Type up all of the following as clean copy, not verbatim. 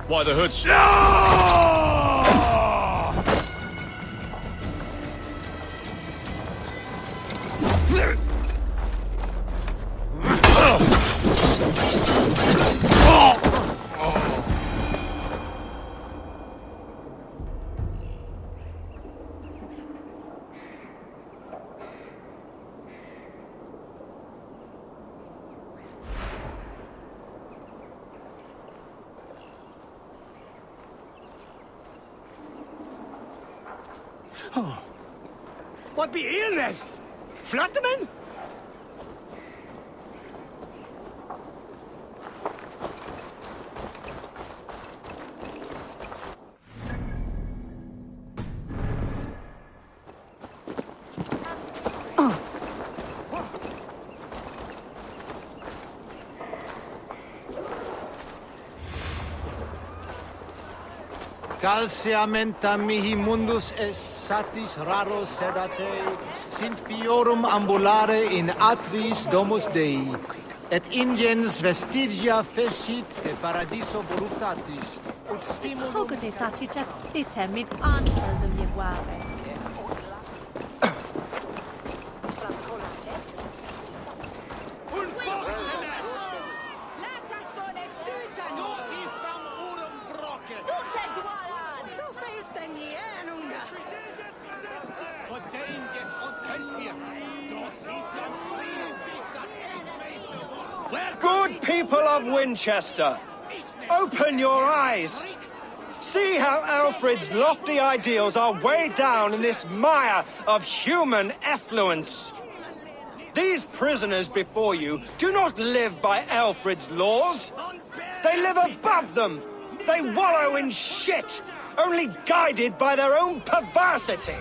Why the hood? Wat be illness? Flatterman? Calciamenta mihi mundus est satis raro sedate, sint piorum ambulare in atris domus Dei, et ingens vestigia fecit de paradiso voluptatis, ut stimulum... Hogade taticet site mit anfaldum jeguare. Good people of Winchester, open your eyes. See how Alfred's lofty ideals are weighed down in this mire of human effluence. These prisoners before you do not live by Alfred's laws. They live above them. They wallow in shit, only guided by their own perversity.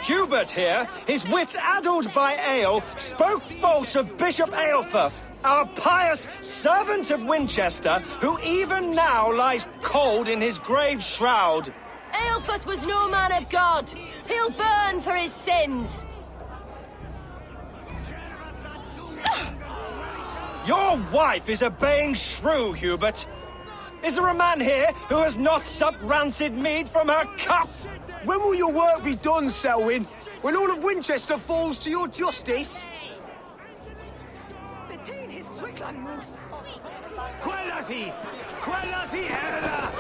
Hubert here, his wits addled by ale, spoke false of Bishop Aelfirth, our pious servant of Winchester, who even now lies cold in his grave shroud. Aelfirth was no man of God. He'll burn for his sins. Your wife is obeying shrew, Hubert. Is there a man here who has not supped rancid mead from her cup? When will your work be done, Selwyn? When all of Winchester falls to your justice? Quellati! Quellati, Erla!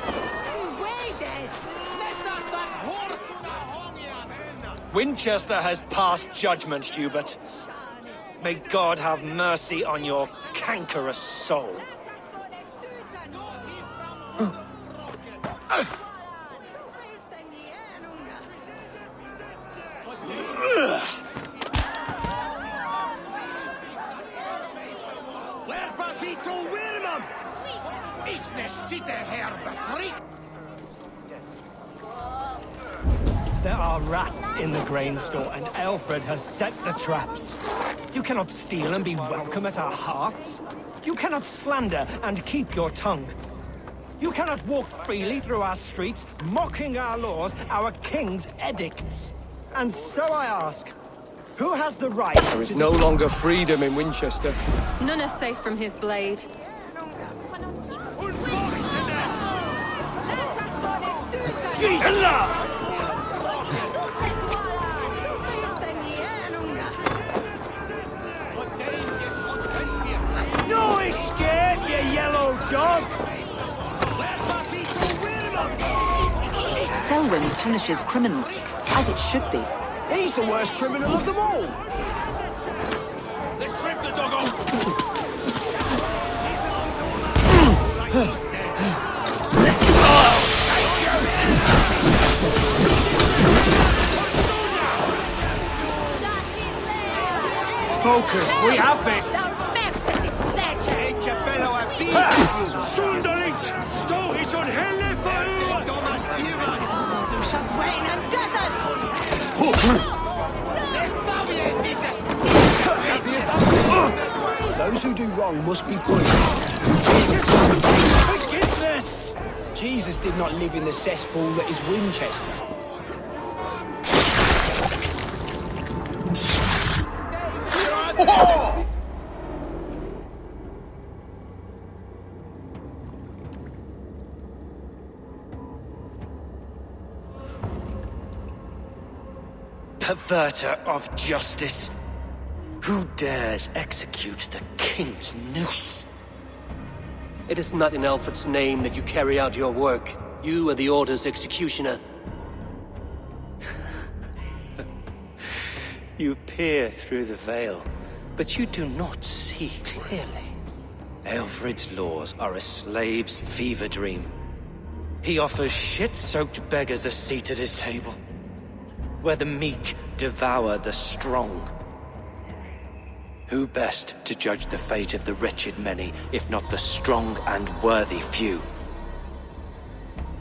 Winchester has passed judgment, Hubert. May God have mercy on your cankerous soul. There are rats in the grain store, and Alfred has set the traps. You cannot steal and be welcome at our hearths. You cannot slander and keep your tongue. You cannot walk freely through our streets, mocking our laws, our king's edicts. And so I ask, who has the right? There is no longer freedom in Winchester. None are safe from his blade. Jesus! No escape, you yellow dog! Selwyn punishes criminals, as it should be. He's the worst criminal of them all! Let's strip the dog off! Focus, we have this! Those who do wrong must be punished. Jesus! Forgiveness! Jesus did not live in the cesspool that is Winchester. Perverter of justice. Who dares execute the king's noose? It is not in Alfred's name that you carry out your work. You are the Order's executioner. You peer through the veil, but you do not see clearly. Alfred's laws are a slave's fever dream. He offers shit-soaked beggars a seat at his table, where the meek devour the strong. Who best to judge the fate of the wretched many, if not the strong and worthy few?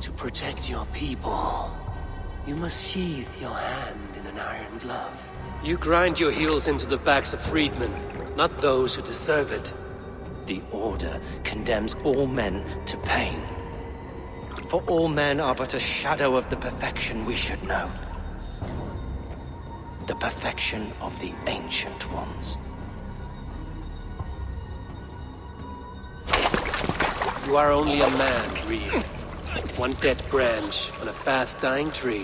To protect your people, you must sheathe your hand in an iron glove. You grind your heels into the backs of freedmen, not those who deserve it. The Order condemns all men to pain. For all men are but a shadow of the perfection we should know. The perfection of the Ancient Ones. You are only a man, Reed. One dead branch on a fast-dying tree.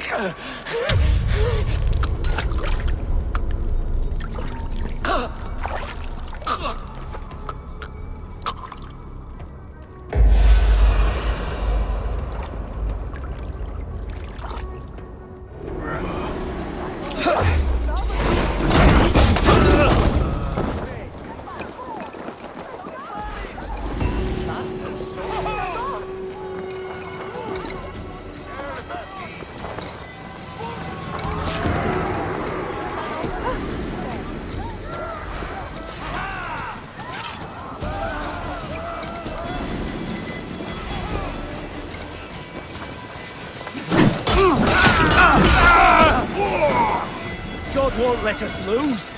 God won't let us lose.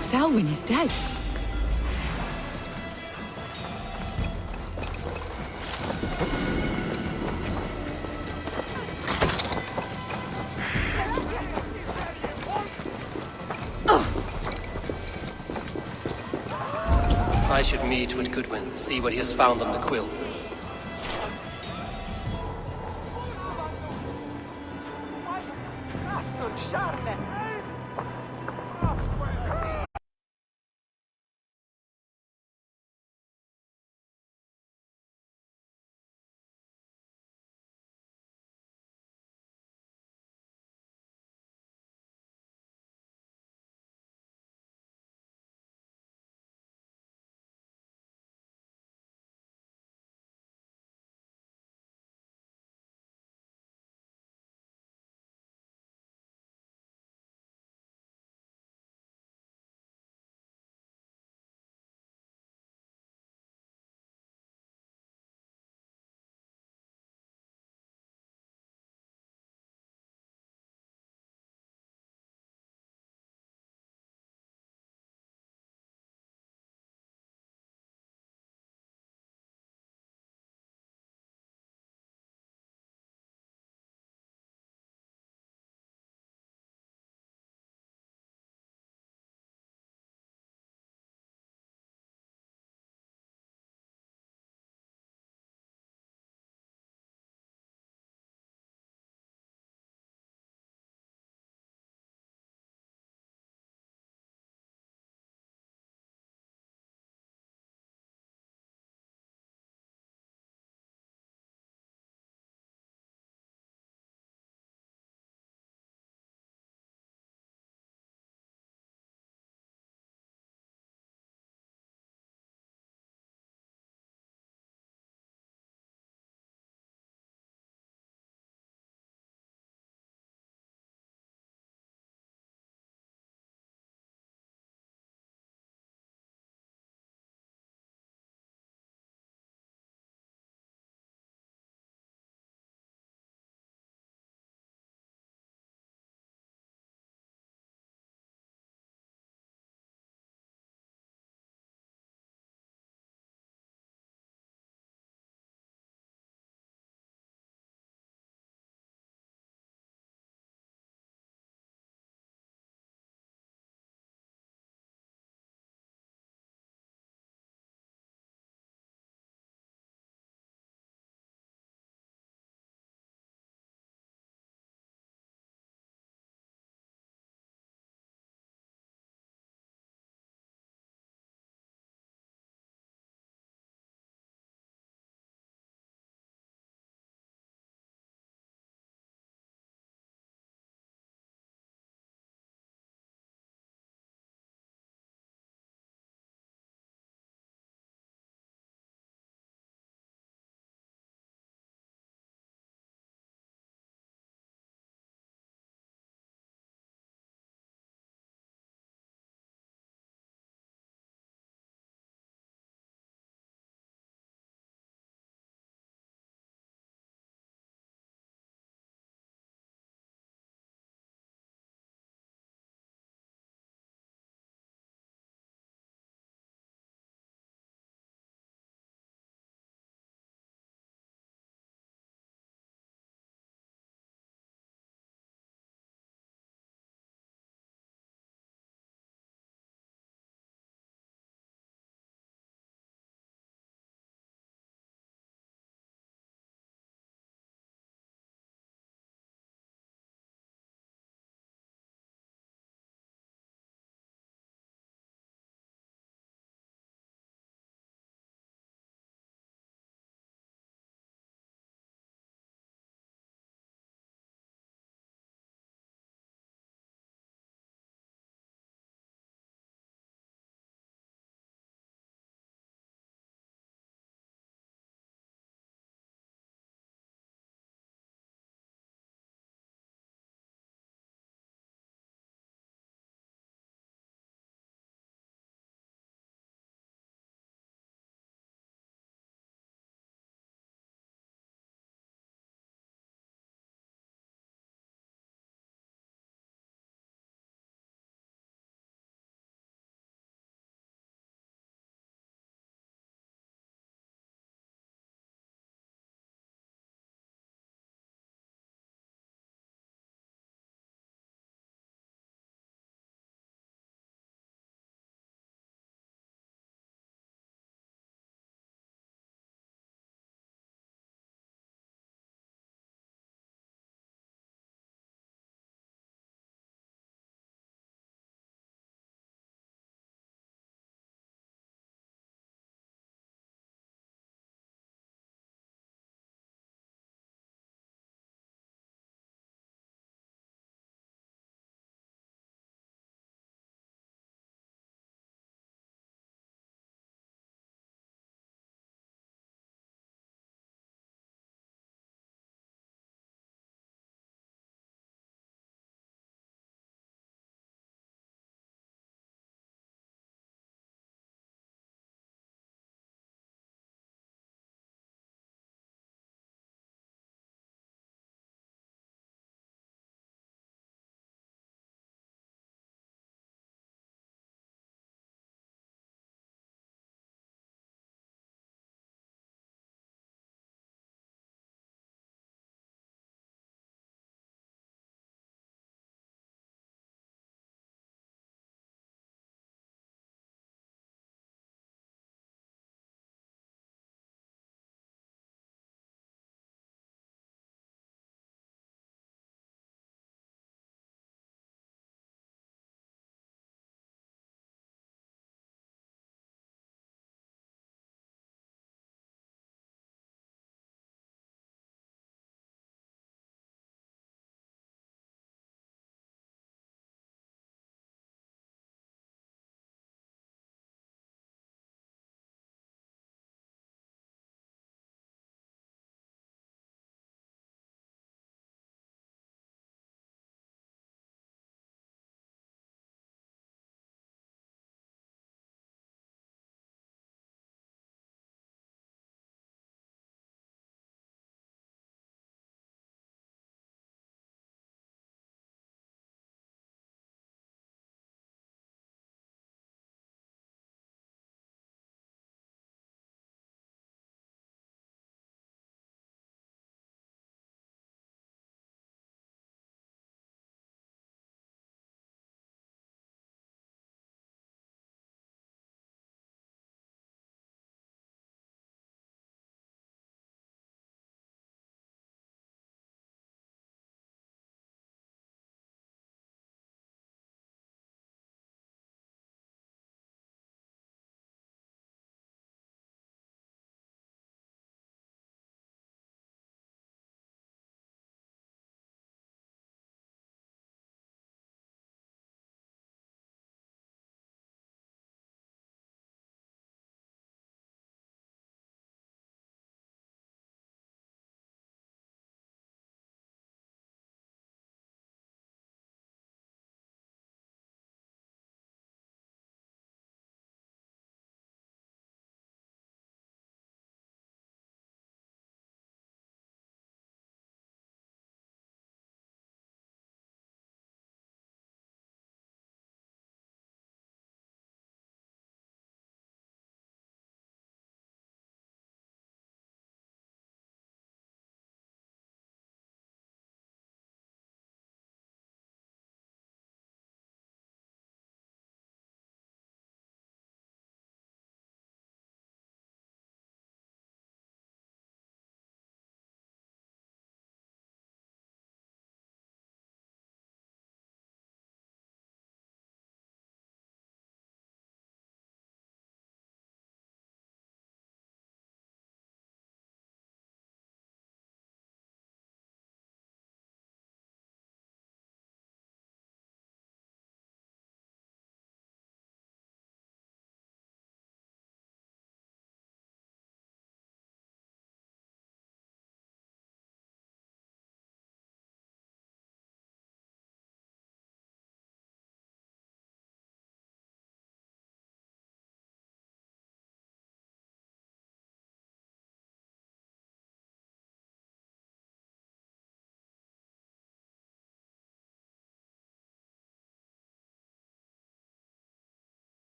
Selwyn is dead. I should meet with Goodwin, see what he has found on the quill.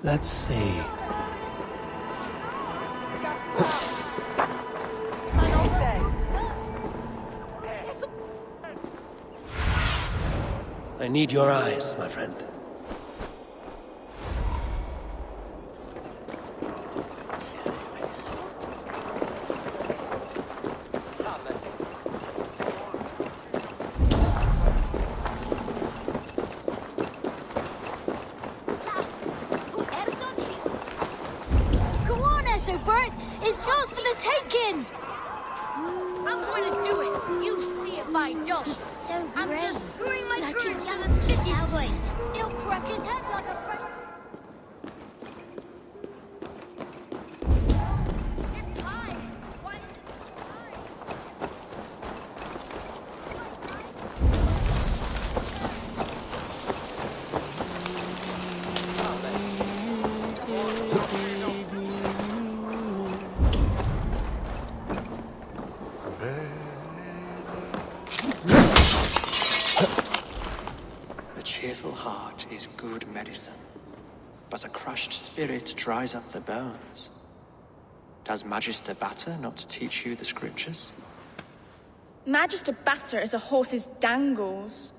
Let's see. I need your eyes, my friend. It's yours for the taking! I'm going to do it. You see if I don't. He's so brave. I'm just screwing my courage down a sticky place. He'll crack his head like a fresh... It's high. Why is A cheerful heart is good medicine, but a crushed spirit dries up the bones. Does Magister Batter not teach you the scriptures? Magister Batter is a horse's dangles.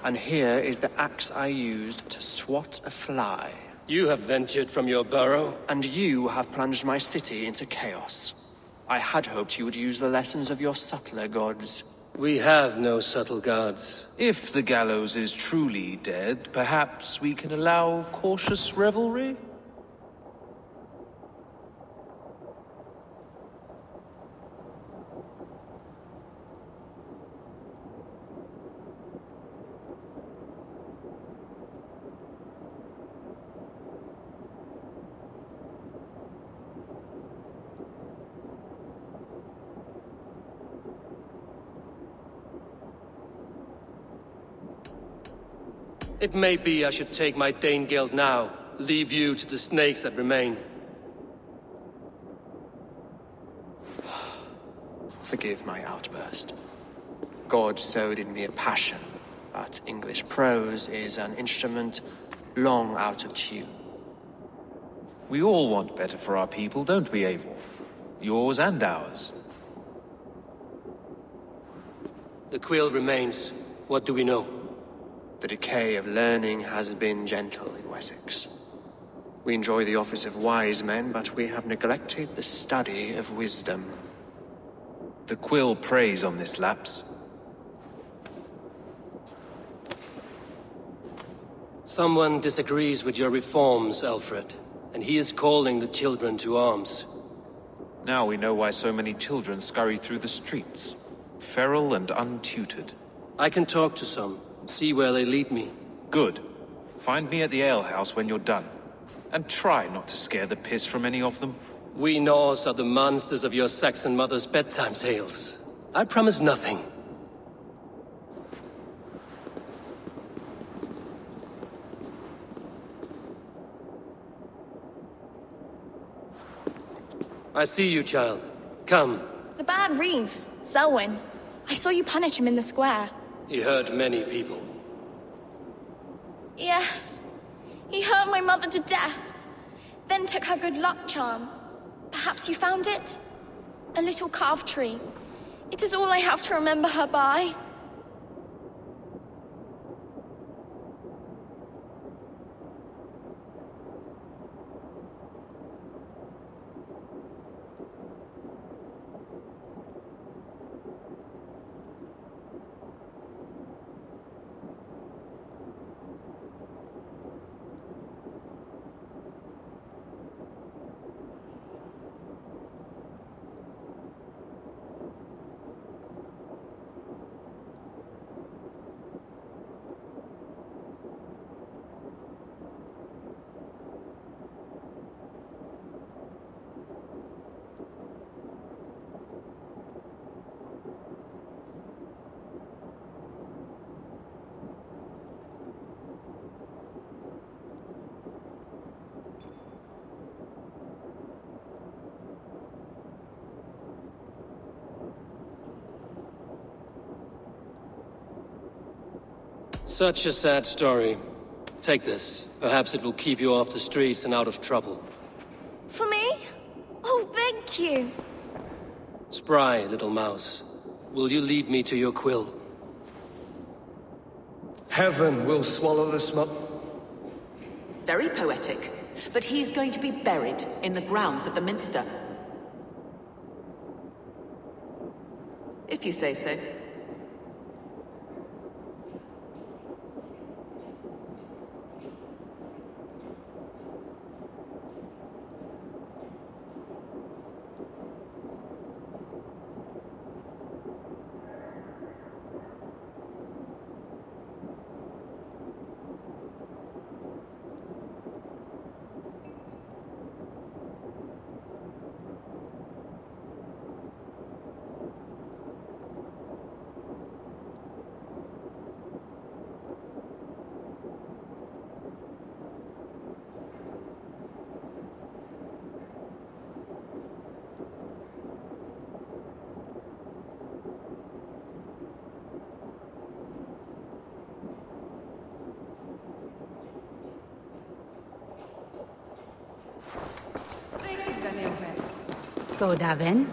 And here is the axe I used to swat a fly. You have ventured from your burrow. And you have plunged my city into chaos. I had hoped you would use the lessons of your subtler gods. We have no subtle gods. If the gallows is truly dead, perhaps we can allow cautious revelry? It may be I should take my Dane guild now, leave you to the snakes that remain. Forgive my outburst. God sowed in me a passion, but English prose is an instrument long out of tune. We all want better for our people, don't we, Eivor? Yours and ours. The quill remains. What do we know? The decay of learning has been gentle in Wessex. We enjoy the office of wise men, but we have neglected the study of wisdom. The quill preys on this lapse. Someone disagrees with your reforms, Alfred, and he is calling the children to arms. Now we know why so many children scurry through the streets, feral and untutored. I can talk to some. See where they lead me. Good. Find me at the alehouse when you're done. And try not to scare the piss from any of them. We Norse are the monsters of your Saxon mother's bedtime tales. I promise nothing. I see you, child. Come. The bad Reeve, Selwyn. I saw you punish him in the square. He hurt many people. Yes. He hurt my mother to death. Then took her good luck charm. Perhaps you found it? A little carved tree. It is all I have to remember her by. Such a sad story. Take this. Perhaps it will keep you off the streets and out of trouble. For me? Oh, thank you. Spry, little mouse. Will you lead me to your quill? Heaven will swallow the smoke. Very poetic. But he's going to be buried in the grounds of the Minster. If you say so. Go, Davin.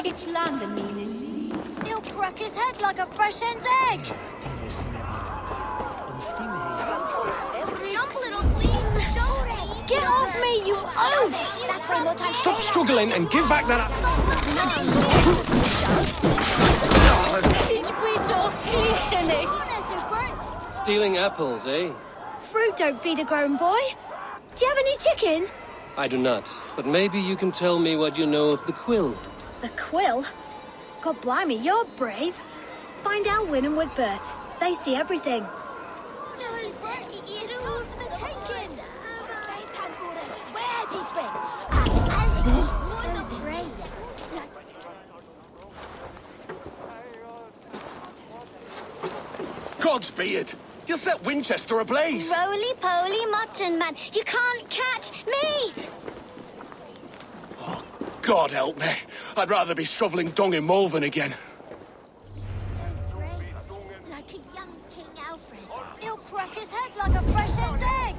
It's London, meaning. He'll crack his head like a fresh hen's egg. Jump, little flea! Get off me, you oaf! Stop struggling and give back that... Stealing apples, eh? Fruit don't feed a grown boy. Do you have any chicken? I do not, but maybe you can tell me what you know of the quill. The quill? God blimey, you're brave. Find Elwyn and Wigbert. They see everything. It's yours for the taking. Where'd you swing? So brave. Godspeed! You'll set Winchester ablaze! Roly-poly mutton man, you can't catch me! Oh, God help me. I'd rather be shoveling dung in Malvern again. Like a young King Alfred. He'll crack his head like a fresh hen's egg!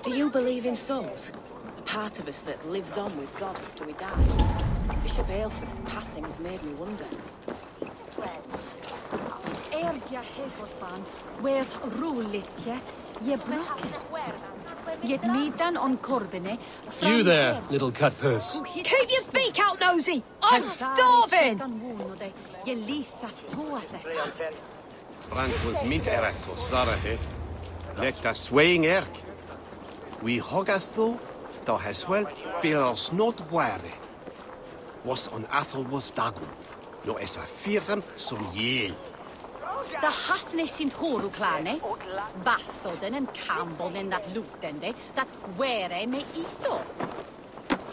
Do you believe in souls? Part of us that lives on with God after we die. Bishop Aelfred's passing has made me wonder. You there, little cut purse. Keep your beak out, nosy! I'm starving! Brand was meat erat or Sarahe. Let us swaying erk. We hogas though, thou has well bills not ware. Was on Athel was dagun. No es a firm som yel. The hathne sint horuklane, bathoden and cambonen that lutende, that were me etho.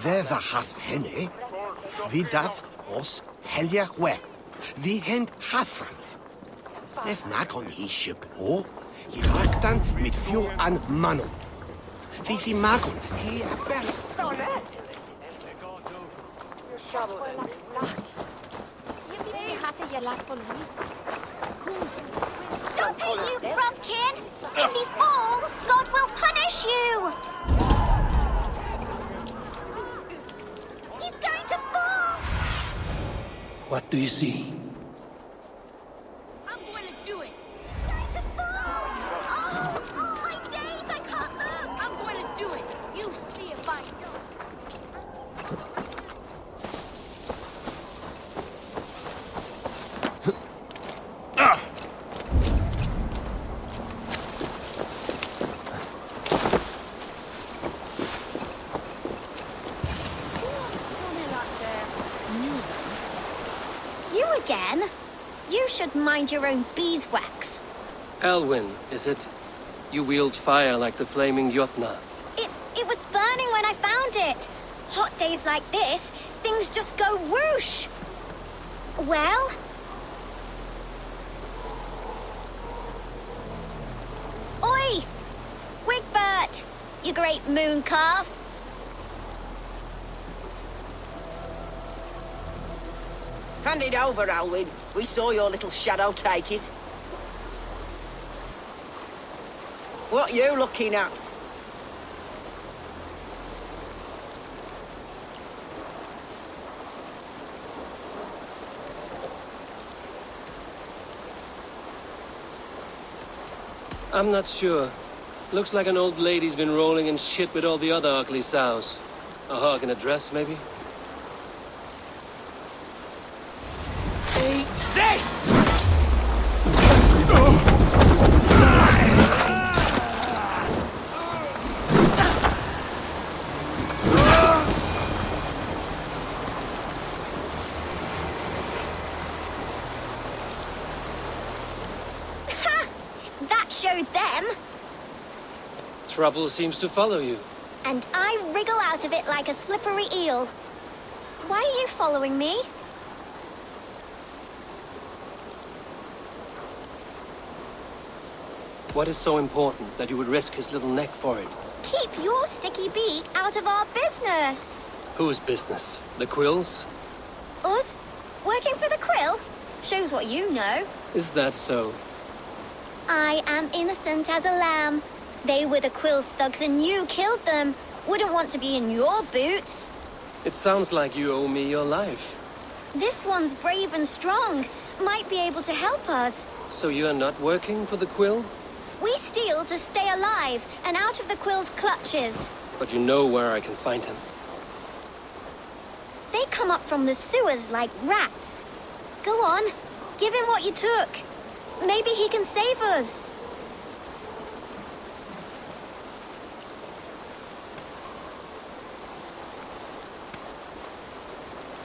There the hath henne. Vi dath os helja we. Vi hend hathran. If nagon he ship o, he raktan mit fjord an manon. Vi magon he best. Stop it, you pumpkin! If he falls, God will punish you! He's going to fall! What do you see? I'm going to do it! He's going to fall! Oh, my days, I can't look! I'm going to do it! You see if I don't! You again? You should mind your own beeswax. Elwyn, is it? You wield fire like the flaming Jotna. It was burning when I found it. Hot days like this, things just go whoosh. Well? Oi! Wigbert, you great moon calf. Hand it over, Alwyn. We saw your little shadow take it. What you looking at? I'm not sure. Looks like an old lady's been rolling in shit with all the other ugly sows. A hog in a dress, maybe? Eat this! That showed them. Trouble seems to follow you. And I wriggle out of it like a slippery eel. Why are you following me? What is so important that you would risk his little neck for it? Keep your sticky beak out of our business. Whose business? The Quills? Us? Working for the Quill? Shows what you know. Is that so? I am innocent as a lamb. They were the Quill's thugs and you killed them. Wouldn't want to be in your boots. It sounds like you owe me your life. This one's brave and strong. Might be able to help us. So you're not working for the Quill? We steal to stay alive and out of the Quill's clutches. But you know where I can find him. They come up from the sewers like rats. Go on, give him what you took. Maybe he can save us.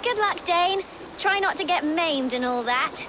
Good luck, Dane. Try not to get maimed and all that.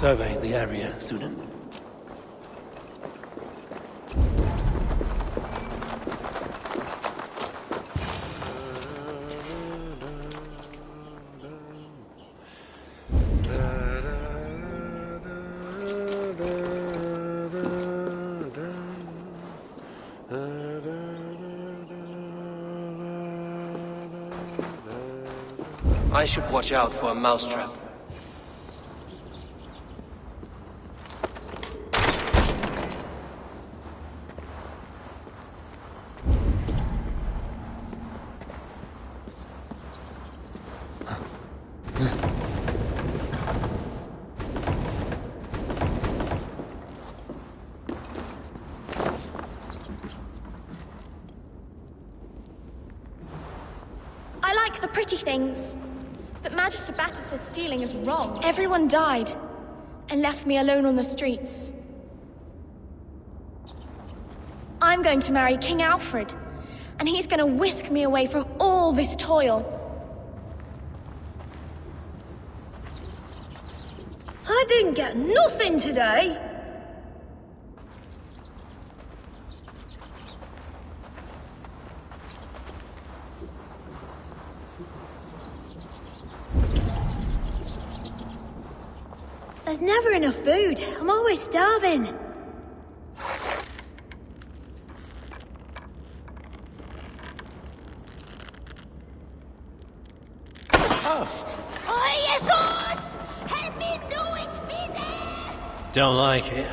Survey the area, Sunan. I should watch out for a mousetrap. I like the pretty things. But Magister Battus' stealing is wrong. Everyone died and left me alone on the streets. I'm going to marry King Alfred, and he's going to whisk me away from all this toil. I didn't get nothing today. There's never enough food. I'm always starving. Oh, Jesus! Help me do it, be there! Don't like it.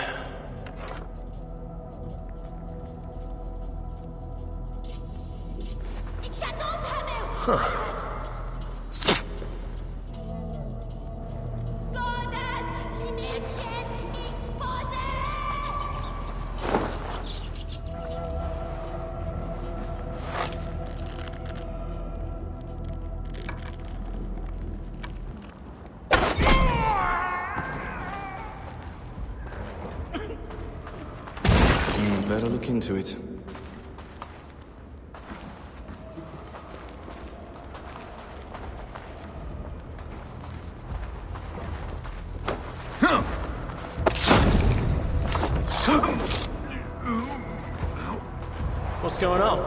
It shall not have it! Huh. Better look into it. What's going on?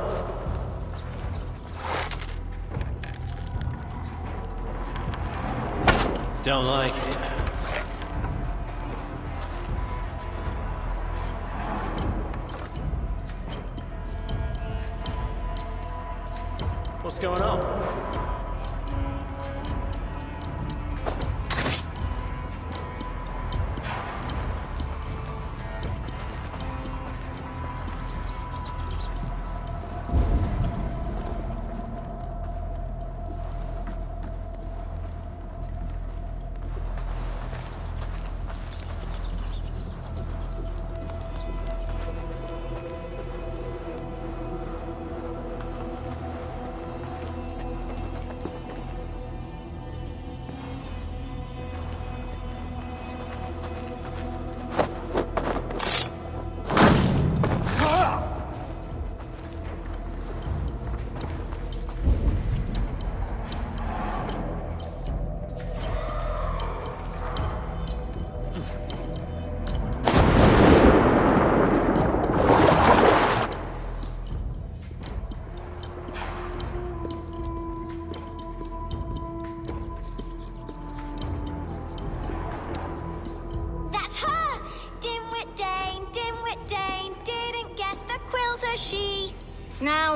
Don't like it. What's going on?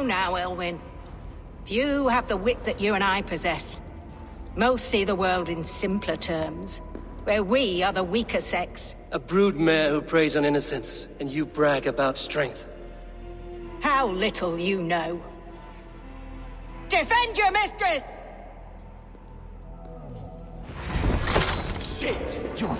Now, Elwyn. Few have the wit that you and I possess. Most see the world in simpler terms, where we are the weaker sex. A broodmare who preys on innocence, and you brag about strength. How little you know. Defend your mistress! Shit! You're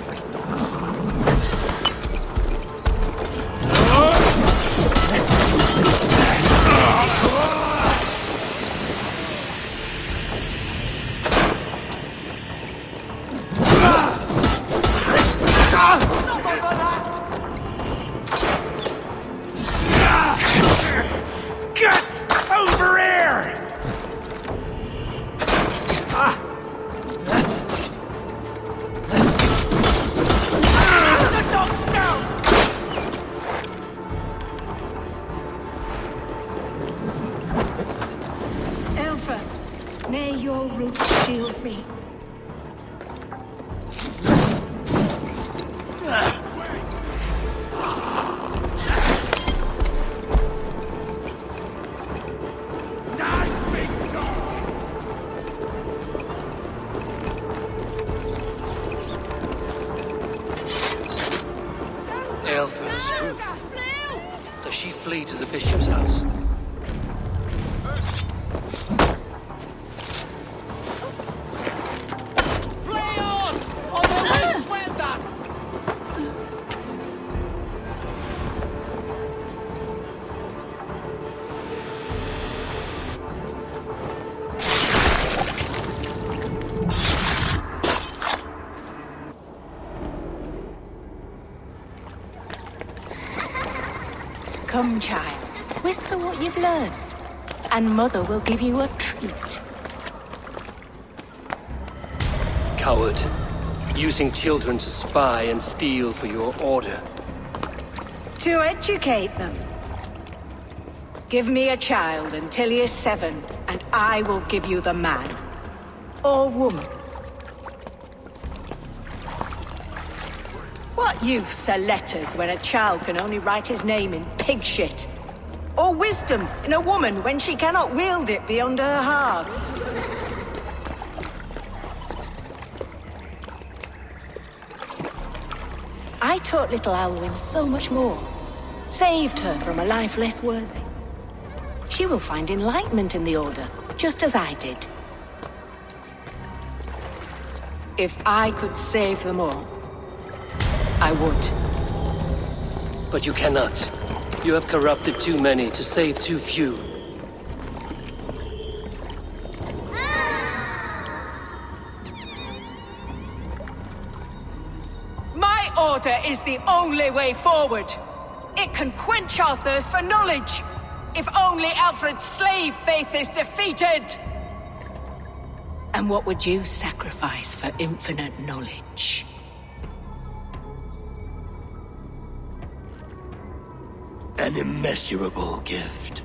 May your roots shield me. Aelfred's roof. Does she flee to the bishop's house? Come, child. Whisper what you've learned, and Mother will give you a treat. Coward. Using children to spy and steal for your order. To educate them. Give me a child until he is 7, and I will give you the man. Or woman. What use are letters when a child can only write his name in pig shit? Or wisdom in a woman when she cannot wield it beyond her heart? I taught little Alwyn so much more. Saved her from a life less worthy. She will find enlightenment in the Order, just as I did. If I could save them all, I would. But you cannot. You have corrupted too many to save too few. My order is the only way forward. It can quench our thirst for knowledge. If only Alfred's slave faith is defeated! And what would you sacrifice for infinite knowledge? An immeasurable gift.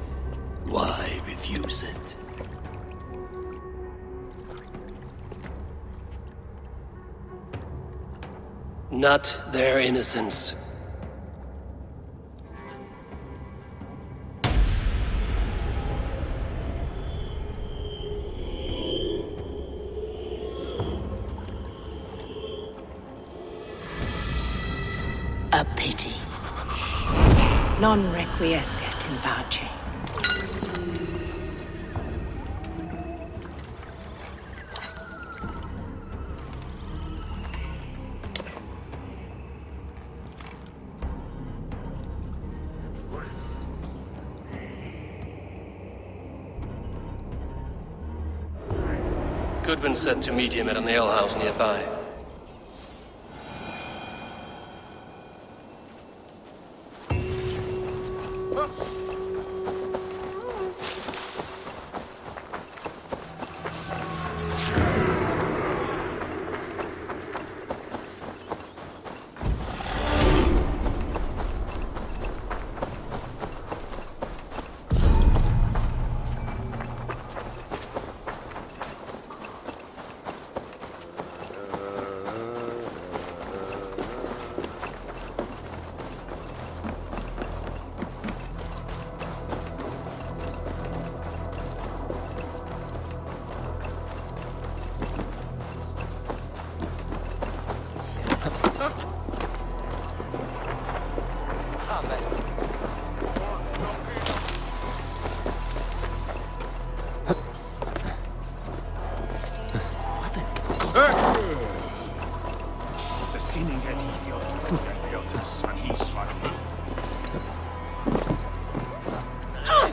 Why refuse it? Not their innocence. A pity. Non requiescat in pace. Goodwin said to meet him at an alehouse nearby.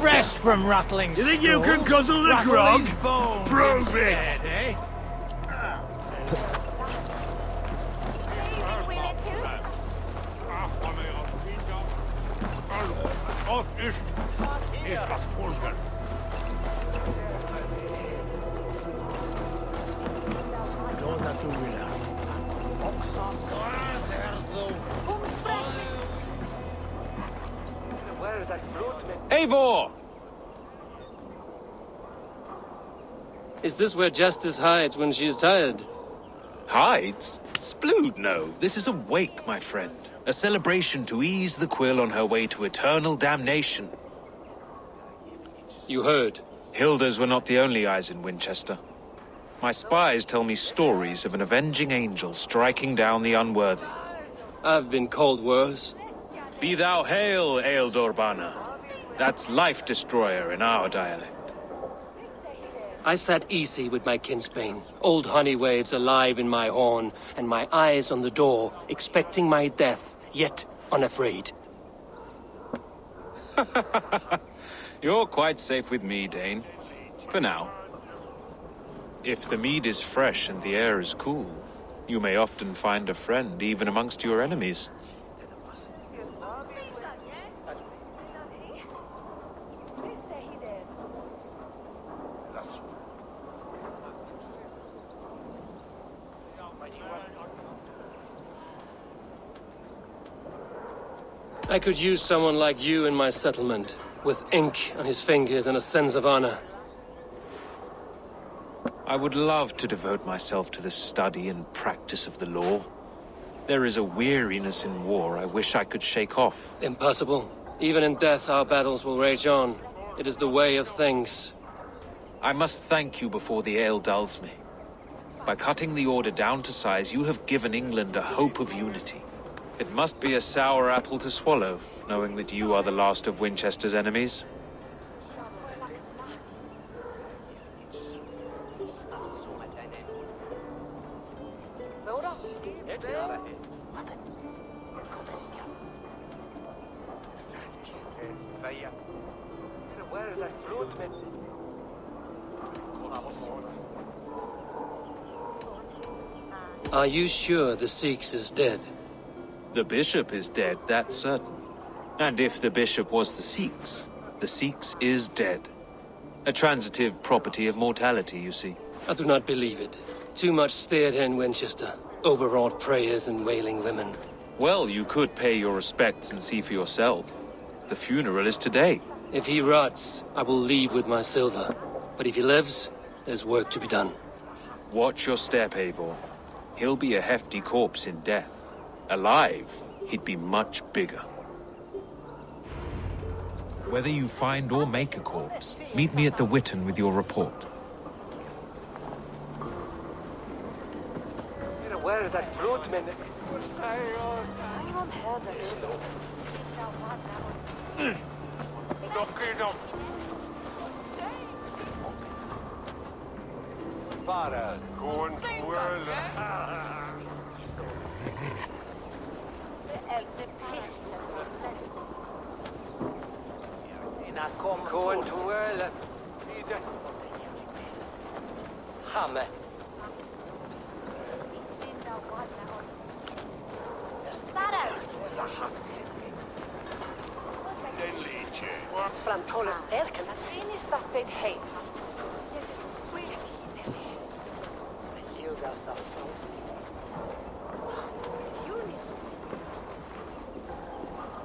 Rest from rattling. You think you can guzzle the grog? Prove it! Eh? Eivor! Is this where Justice hides when she's tired? Hides? Splood, no. This is a wake, my friend. A celebration to ease the quill on her way to eternal damnation. You heard. Hilda's were not the only eyes in Winchester. My spies tell me stories of an avenging angel striking down the unworthy. I've been called worse. Be thou hail, Ealdor Bana. That's Life Destroyer in our dialect. I sat easy with my kinsbane, old honey waves alive in my horn, and my eyes on the door, expecting my death, yet unafraid. You're quite safe with me, Dane. For now. If the mead is fresh and the air is cool, you may often find a friend even amongst your enemies. I could use someone like you in my settlement, with ink on his fingers and a sense of honor. I would love to devote myself to the study and practice of the law. There is a weariness in war I wish I could shake off. Impossible. Even in death, our battles will rage on. It is the way of things. I must thank you before the ale dulls me. By cutting the order down to size, you have given England a hope of unity. It must be a sour apple to swallow, knowing that you are the last of Winchester's enemies. Are you sure the Sikhs is dead? The bishop is dead, that's certain. And if the bishop was the Sikhs is dead. A transitive property of mortality, you see. I do not believe it. Too much theatre in Winchester. Overwrought prayers and wailing women. Well, you could pay your respects and see for yourself. The funeral is today. If he rots, I will leave with my silver. But if he lives, there's work to be done. Watch your step, Eivor. He'll be a hefty corpse in death. Alive, he'd be much bigger. Whether you find or make a corpse, meet me at the Witten with your report. Where is that fruit, man? Para. Going to world. Going to world. Hamme. Frantolis Erken, is that bit hate?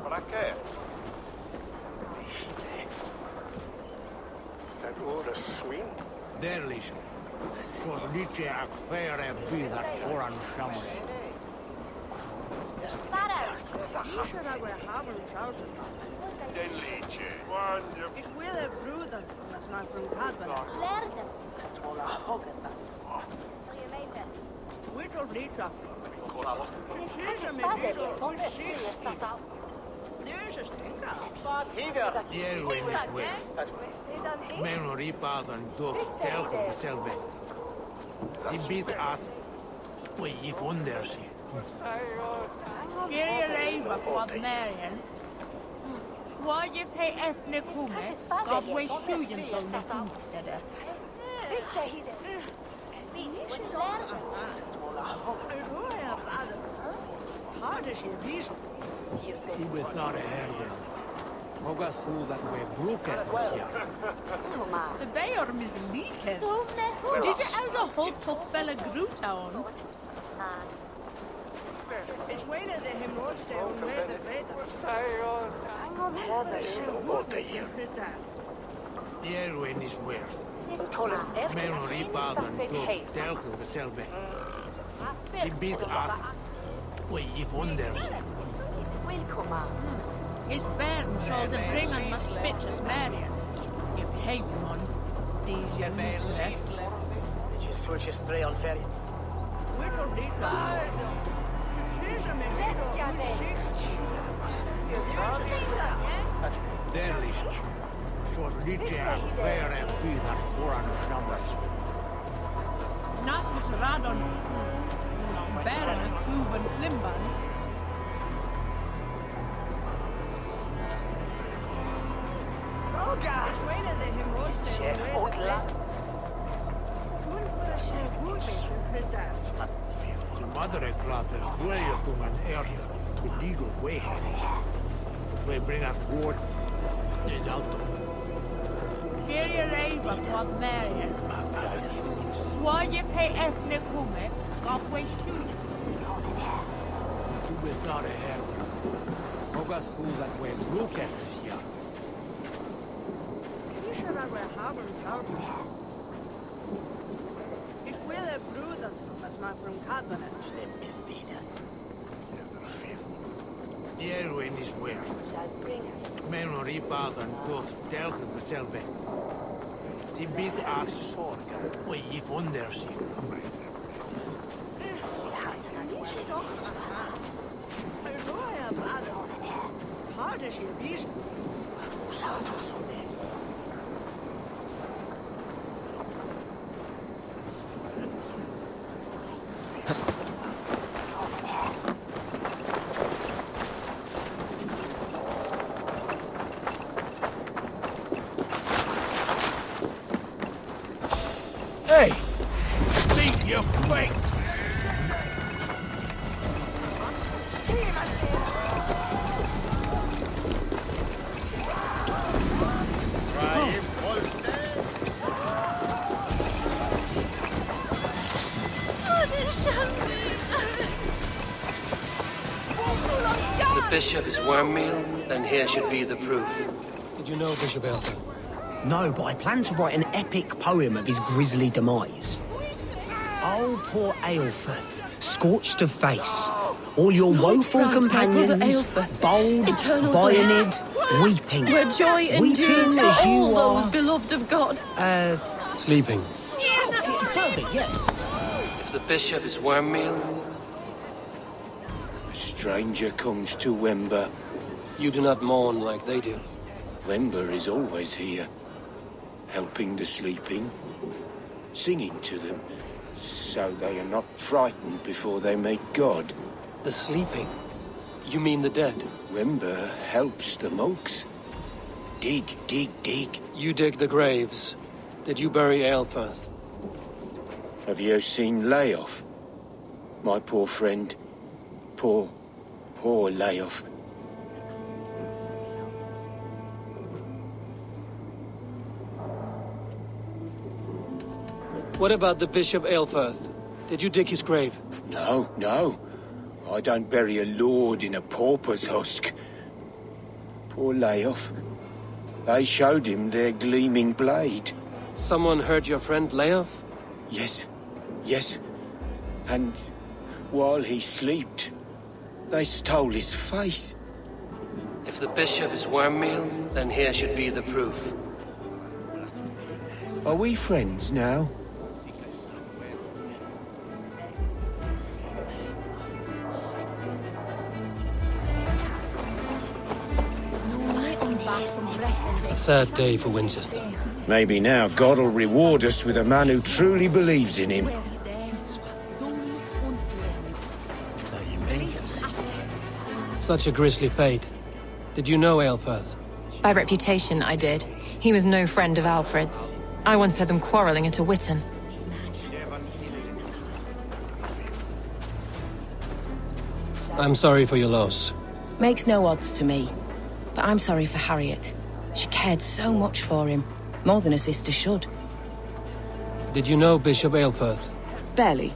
Para qué? That ore swing? Derlish. Zoals liedje akfere bieder voor een schammel. Den liedje. Ik wil er broeders, als man van Kadban. Lerde. Which of these are? There's a stinker. Jerwin is weg. Men ripaden door telgen hetzelfde. Die biedt aan. Oei, je wonder ze. Get your aim up, Marion. Why you pay ethnic women? God waste students on the homesteader. Hard as you reason. U bent naar de herder. Ook als hoe dat we broeken is, ja. Ze bij je mislieken. Did you ever hold to fella Grutown? It's way that him roast down where the bed. Jerwin is weg. Men ripaden door telgen hetzelfde. Die biedt aan. Oei, je wonder ze. His bairn shall the bring on must bitches Marion. If hate one, these young men left. Did you switch his three on ferry? Whittle did Derlish. Zoals liedje akfere bieder voor een schammel. Nasus Radon. Baron a Kluven Klimban. It's way that him roast down where the bed. De madreklater dweljotungan ergens to legal way. We bring up woord. Is auto. Here you lay but what Marion. Why you pay ethnic women? God waste students. U bent naar de herder. Ook als hoe dat we broeken is, ja. Ich will a brothers, as man from Kadban. Jerwin is weg. Men ripaden door telgen hetzelfde. Die biedt aan. Oei, je wonder ze. Hard as you reason. Hey! Leave your plate! bishop is worm meal, then here should be the proof. Did you know Bishop Elford? No, but I plan to write an epic poem of his grisly demise. Oh, poor Aelfirth, scorched of face. All your woeful companions, bold, Bionid, weeping. Where joy endures for all those beloved of God. Sleeping. Oh, perfect, yes. If the bishop is worm meal... A stranger comes to Wember. You do not mourn like they do. Wember is always here, helping the sleeping, singing to them, so they are not frightened before they meet God. The sleeping? You mean the dead? Wember helps the monks. Dig, dig, dig. You dig the graves. Did you bury Aelfirth? Have you seen Layoff? My poor friend. Poor Layoff. What about the Bishop Aelfirth? Did you dig his grave? No, no. I don't bury a lord in a pauper's husk. Poor Layoff. They showed him their gleaming blade. Someone hurt your friend Layoff? Yes, yes. And while he slept, they stole his face. If the bishop is worm meal, then here should be the proof. Are we friends now? A sad day for Winchester. Maybe now God will reward us with a man who truly believes in him. Such a grisly fate. Did you know Aelfirth? By reputation, I did. He was no friend of Alfred's. I once heard them quarreling at a Witten. I'm sorry for your loss. Makes no odds to me. But I'm sorry for Harriet. She cared so much for him. More than a sister should. Did you know Bishop Aelfirth? Barely.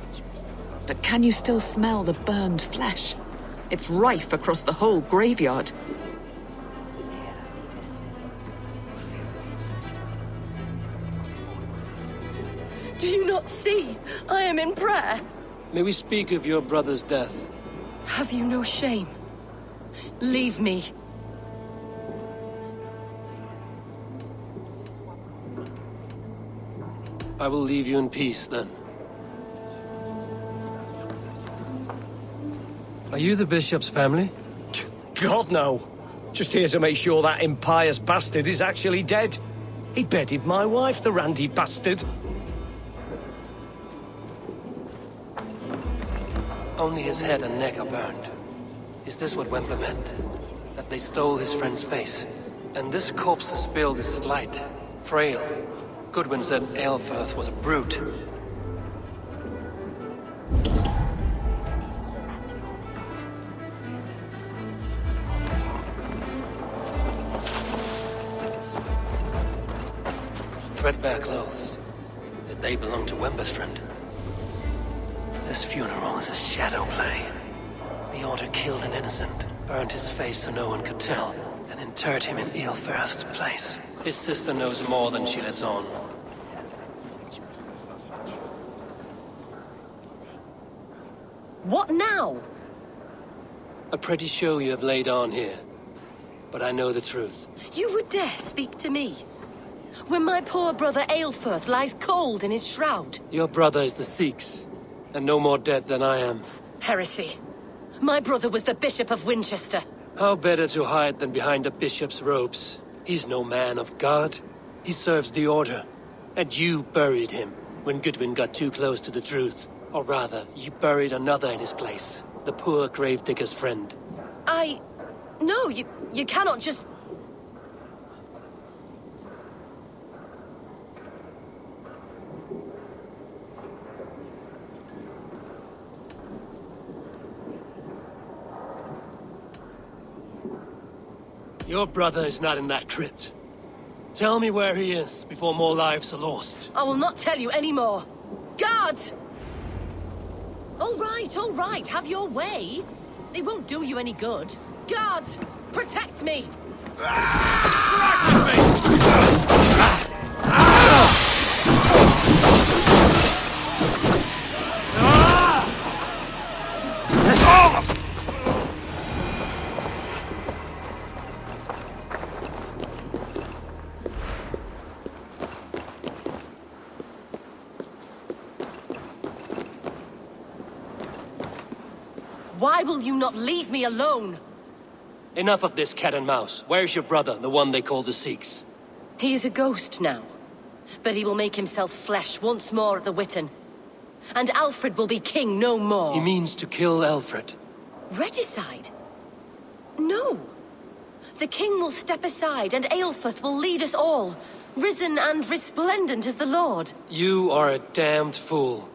But can you still smell the burned flesh? It's rife across the whole graveyard. Do you not see? I am in prayer. May we speak of your brother's death? Have you no shame? Leave me. I will leave you in peace, then. Are you the bishop's family? God, no. Just here to make sure that impious bastard is actually dead. He bedded my wife, the randy bastard. Only his head and neck are burned. Is this what Wemper meant? That they stole his friend's face? And this corpse's build is slight, frail. Goodwin said Aelfirth was a brute. Threadbare clothes. Did they belong to Wemper's friend? This funeral is a shadow play. The Order killed an innocent, burned his face so no one could tell, and interred him in Aelfirth's place. His sister knows more than she lets on. What now? A pretty show you have laid on here. But I know the truth. You would dare speak to me? When my poor brother Aelfirth lies cold in his shroud. Your brother is the Sikhs, and no more dead than I am. Heresy. My brother was the Bishop of Winchester. How better to hide than behind a bishop's robes? He's no man of God. He serves the Order. And you buried him when Goodwin got too close to the truth. Or rather, you buried another in his place. The poor gravedigger's friend. No, you cannot just... Your brother is not in that crypt. Tell me where he is before more lives are lost. I will not tell you any more. Guards! All right, have your way. They won't do you any good. Guards! Protect me! Why will you not leave me alone? Enough of this cat and mouse. Where's your brother, the one they call the Sikhs? He is a ghost now. But he will make himself flesh once more at the Witten. And Alfred will be king no more. He means to kill Alfred. Regicide? No. The king will step aside and Aelfirth will lead us all, risen and resplendent as the Lord. You are a damned fool.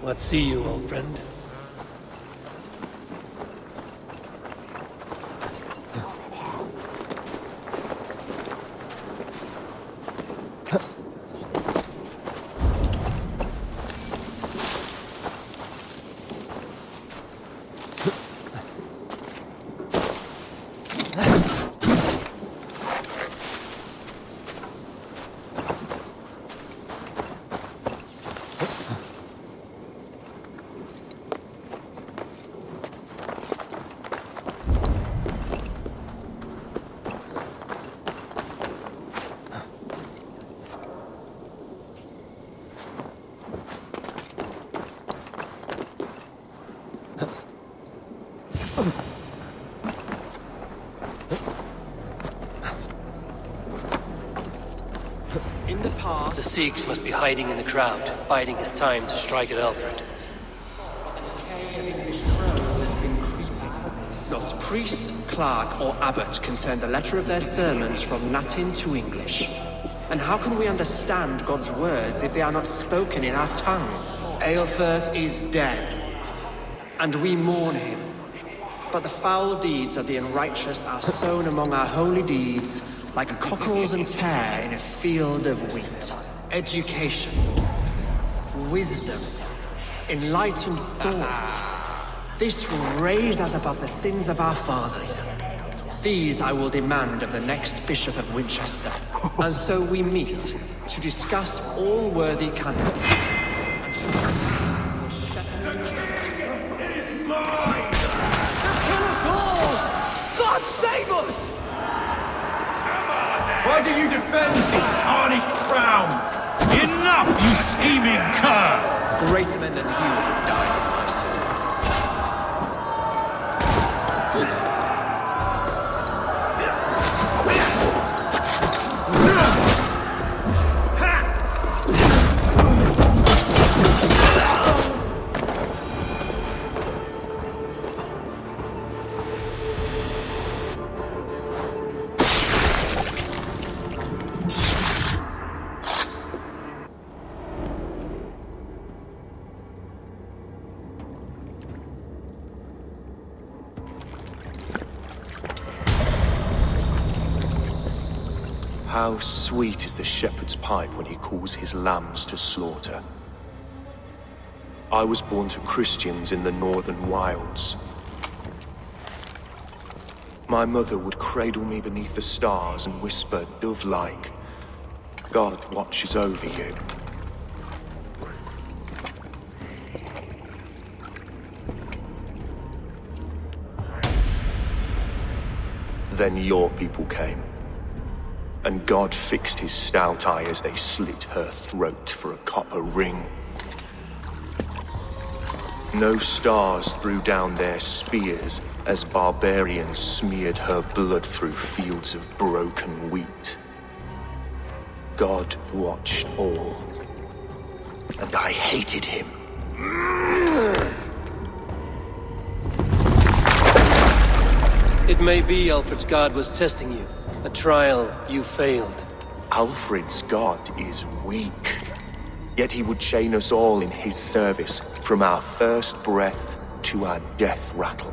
What see you, old friend? In the past, the Sikhs must be hiding in the crowd, biding his time to strike at Alfred. Not priest, clerk, or abbot can turn the letter of their sermons from Latin to English. And how can we understand God's words if they are not spoken in our tongue? Aelfirth is dead, and we mourn him. But the foul deeds of the unrighteous are sown among our holy deeds, like cockles and tare in a field of wheat. Education, wisdom, enlightened thought. This will raise us above the sins of our fathers. These I will demand of the next Bishop of Winchester. And so we meet to discuss all worthy candidates. God save us! Why do you defend this tarnished crown? Enough, you scheming cur! Greater men than you have died on my sword. How sweet is the shepherd's pipe when he calls his lambs to slaughter. I was born to Christians in the northern wilds. My mother would cradle me beneath the stars and whisper, dove-like, God watches over you. Then your people came. And God fixed his stout eye as they slit her throat for a copper ring. No stars threw down their spears as barbarians smeared her blood through fields of broken wheat. God watched all. and I hated him. It may be Alfred's god was testing you. A trial you failed. Alfred's god is weak. Yet he would chain us all in his service, from our first breath to our death rattle.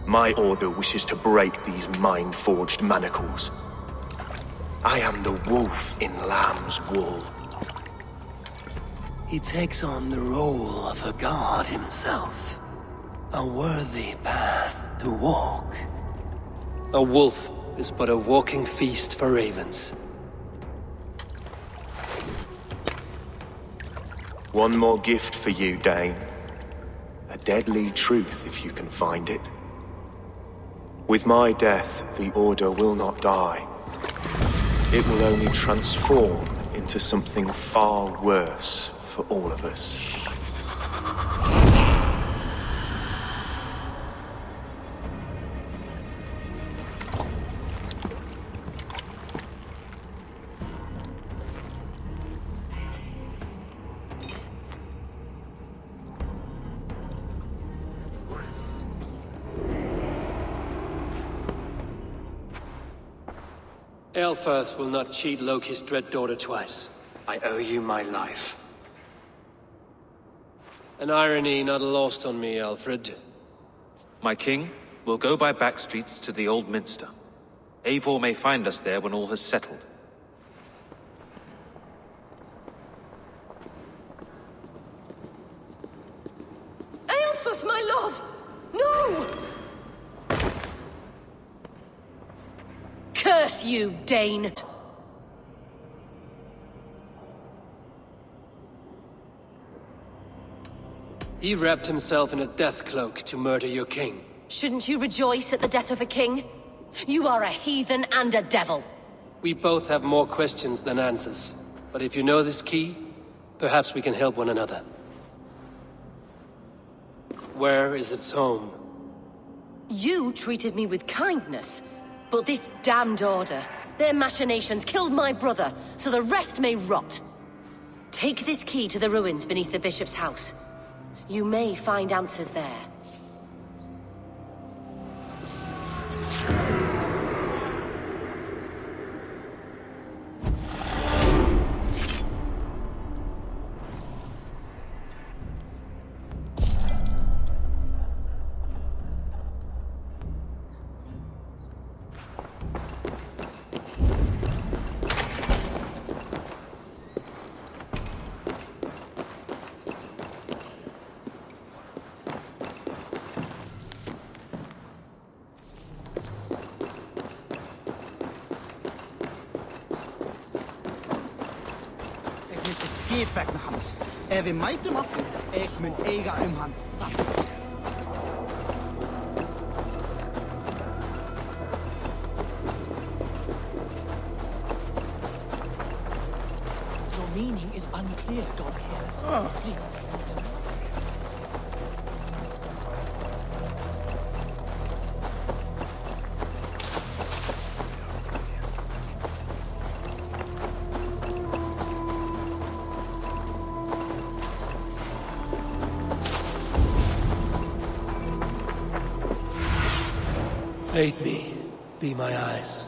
My order wishes to break these mind-forged manacles. I am the wolf in lamb's wool. He takes on the role of a god himself. A worthy path to walk. A wolf is but a walking feast for ravens. One more gift for you, Dane. A deadly truth, if you can find it. With my death, the Order will not die. It will only transform into something far worse for all of us. Aelfirth will not cheat Loki's dread daughter twice. I owe you my life. An irony not lost on me, Alfred. My king, we'll go by back streets to the Old Minster. Eivor may find us there when all has settled. Aelfirth, my love! No! Curse you, Dane! He wrapped himself in a death cloak to murder your king. Shouldn't you rejoice at the death of a king? You are a heathen and a devil. We both have more questions than answers. But if you know this key, perhaps we can help one another. Where is its home? You treated me with kindness, but this damned Order, their machinations killed my brother, so the rest may rot. Take this key to the ruins beneath the bishop's house. You may find answers there. Vegna hans. Við mætum aftur, mun eiga hann. Your meaning is unclear, God cares. Please. Aid me. Be my eyes.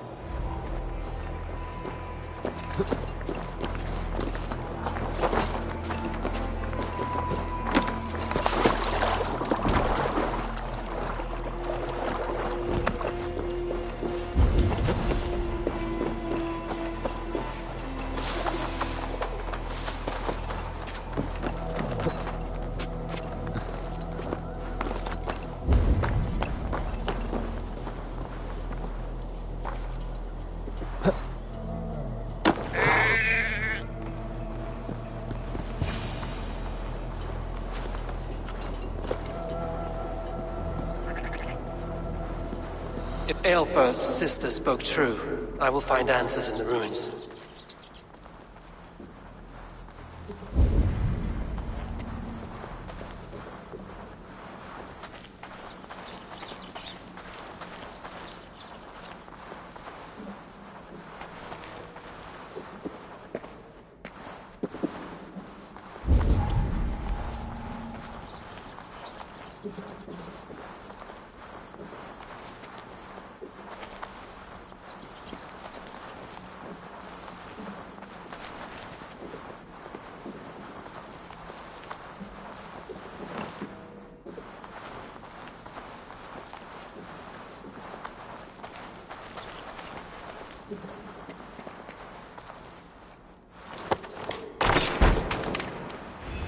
If Aelfirth's sister spoke true, I will find answers in the ruins.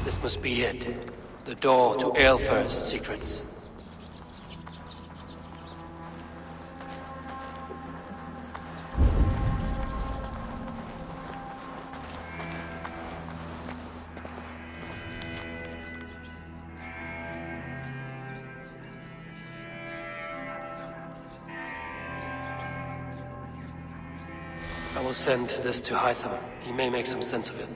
This must be it. The door to Aelfir's secrets. I will send this to Hytham. He may make some sense of it.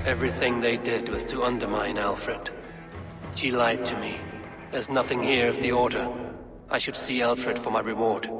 Everything they did was to undermine Alfred. She lied to me. There's nothing here of the Order. I should see Alfred for my reward.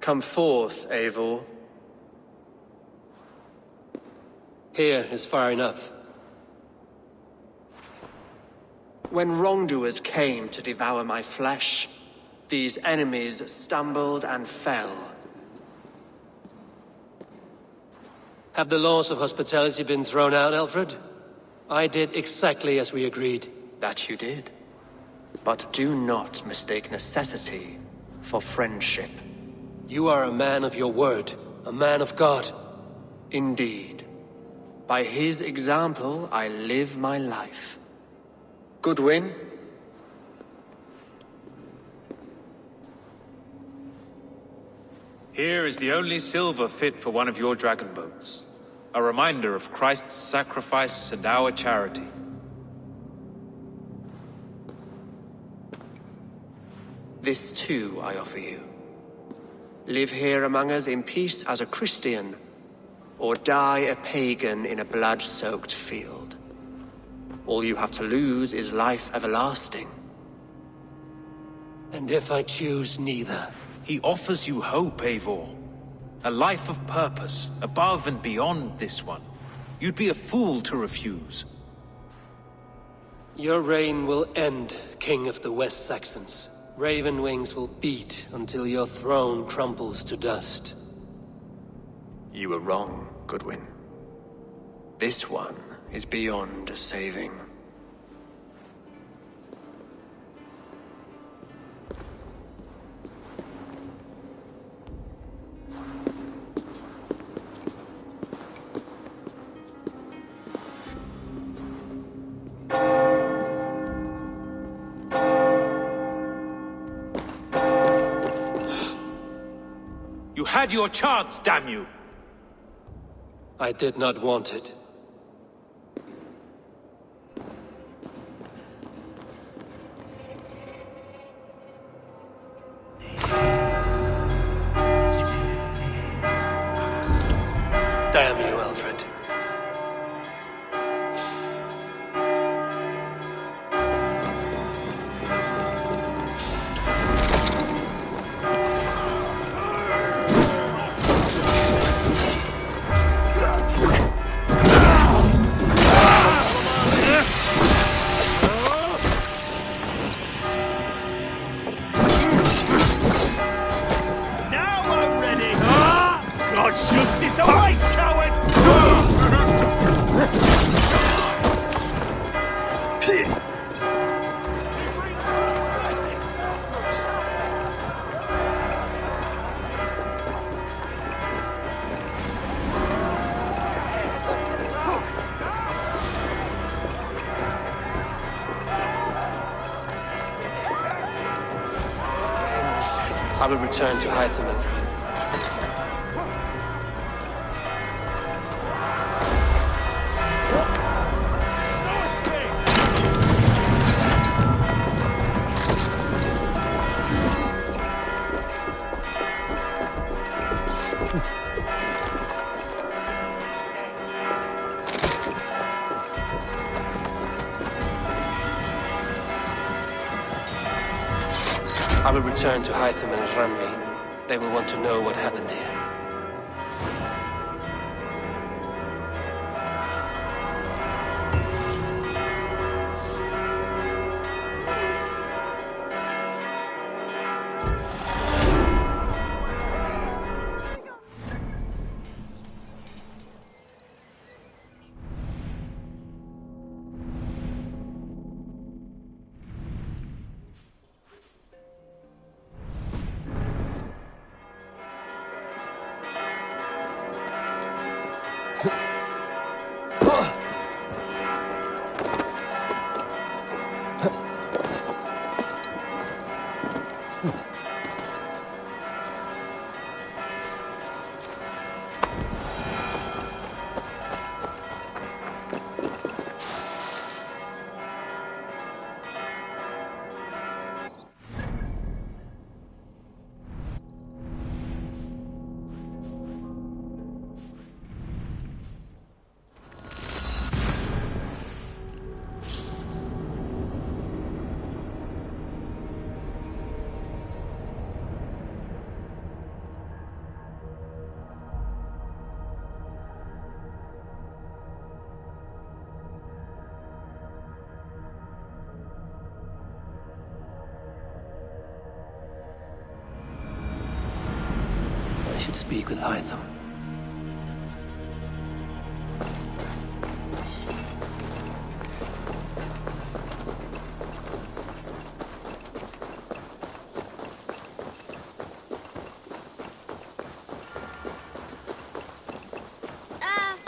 Come forth, Eivor. Here is far enough. When wrongdoers came to devour my flesh, these enemies stumbled and fell. Have the laws of hospitality been thrown out, Alfred? I did exactly as we agreed. That you did. But do not mistake necessity for friendship. You are a man of your word, a man of God. Indeed. By his example, I live my life. Goodwin? Here is the only silver fit for one of your dragon boats. A reminder of Christ's sacrifice and our charity. This too I offer you. Live here among us in peace as a Christian, or die a pagan in a blood-soaked field. All you have to lose is life everlasting. And if I choose neither? He offers you hope, Eivor. A life of purpose, above and beyond this one. You'd be a fool to refuse. Your reign will end, King of the West Saxons. Raven wings will beat until your throne crumbles to dust. You were wrong, Goodwin. This one is beyond saving. You had your chance, damn you! I did not want it. Damn you, Alfred. Justice awaits, coward! I will return to Hythaman. I will return to Hytham and Ranvi. They will want to know what happened here. should speak with Hytham.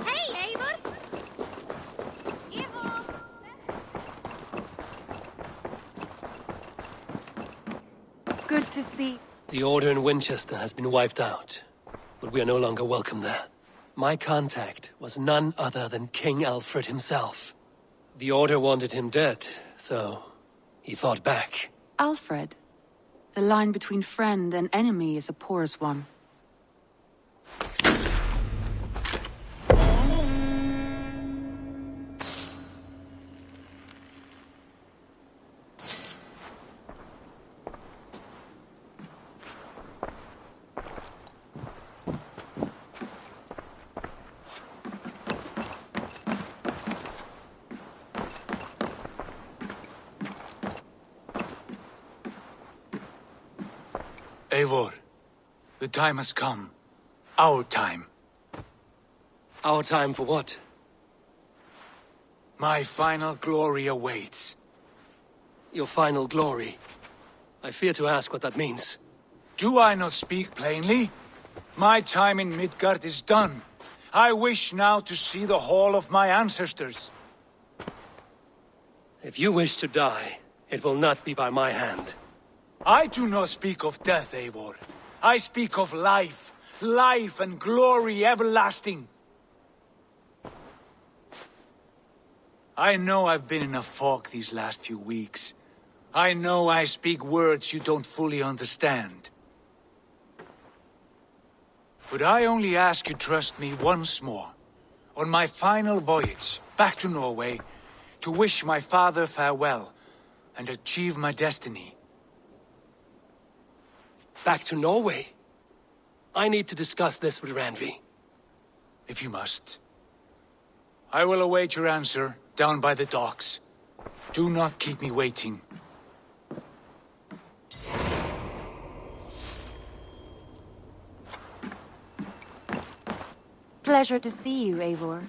Hey, Eivor! Eivor! Good to see. The Order in Winchester has been wiped out, but we are no longer welcome there. My contact was none other than King Alfred himself. The Order wanted him dead, so he fought back. Alfred. The line between friend and enemy is a porous one. Eivor, the time has come. Our time. Our time for what? My final glory awaits. Your final glory? I fear to ask what that means. Do I not speak plainly? My time in Midgard is done. I wish now to see the hall of my ancestors. If you wish to die, it will not be by my hand. I do not speak of death, Eivor. I speak of life. Life and glory everlasting. I know I've been in a fog these last few weeks. I know I speak words you don't fully understand. But I only ask you trust me once more. On my final voyage, back to Norway, to wish my father farewell, and achieve my destiny. Back to Norway? I need to discuss this with Randvi. If you must. I will await your answer down by the docks. Do not keep me waiting. Pleasure to see you, Eivor.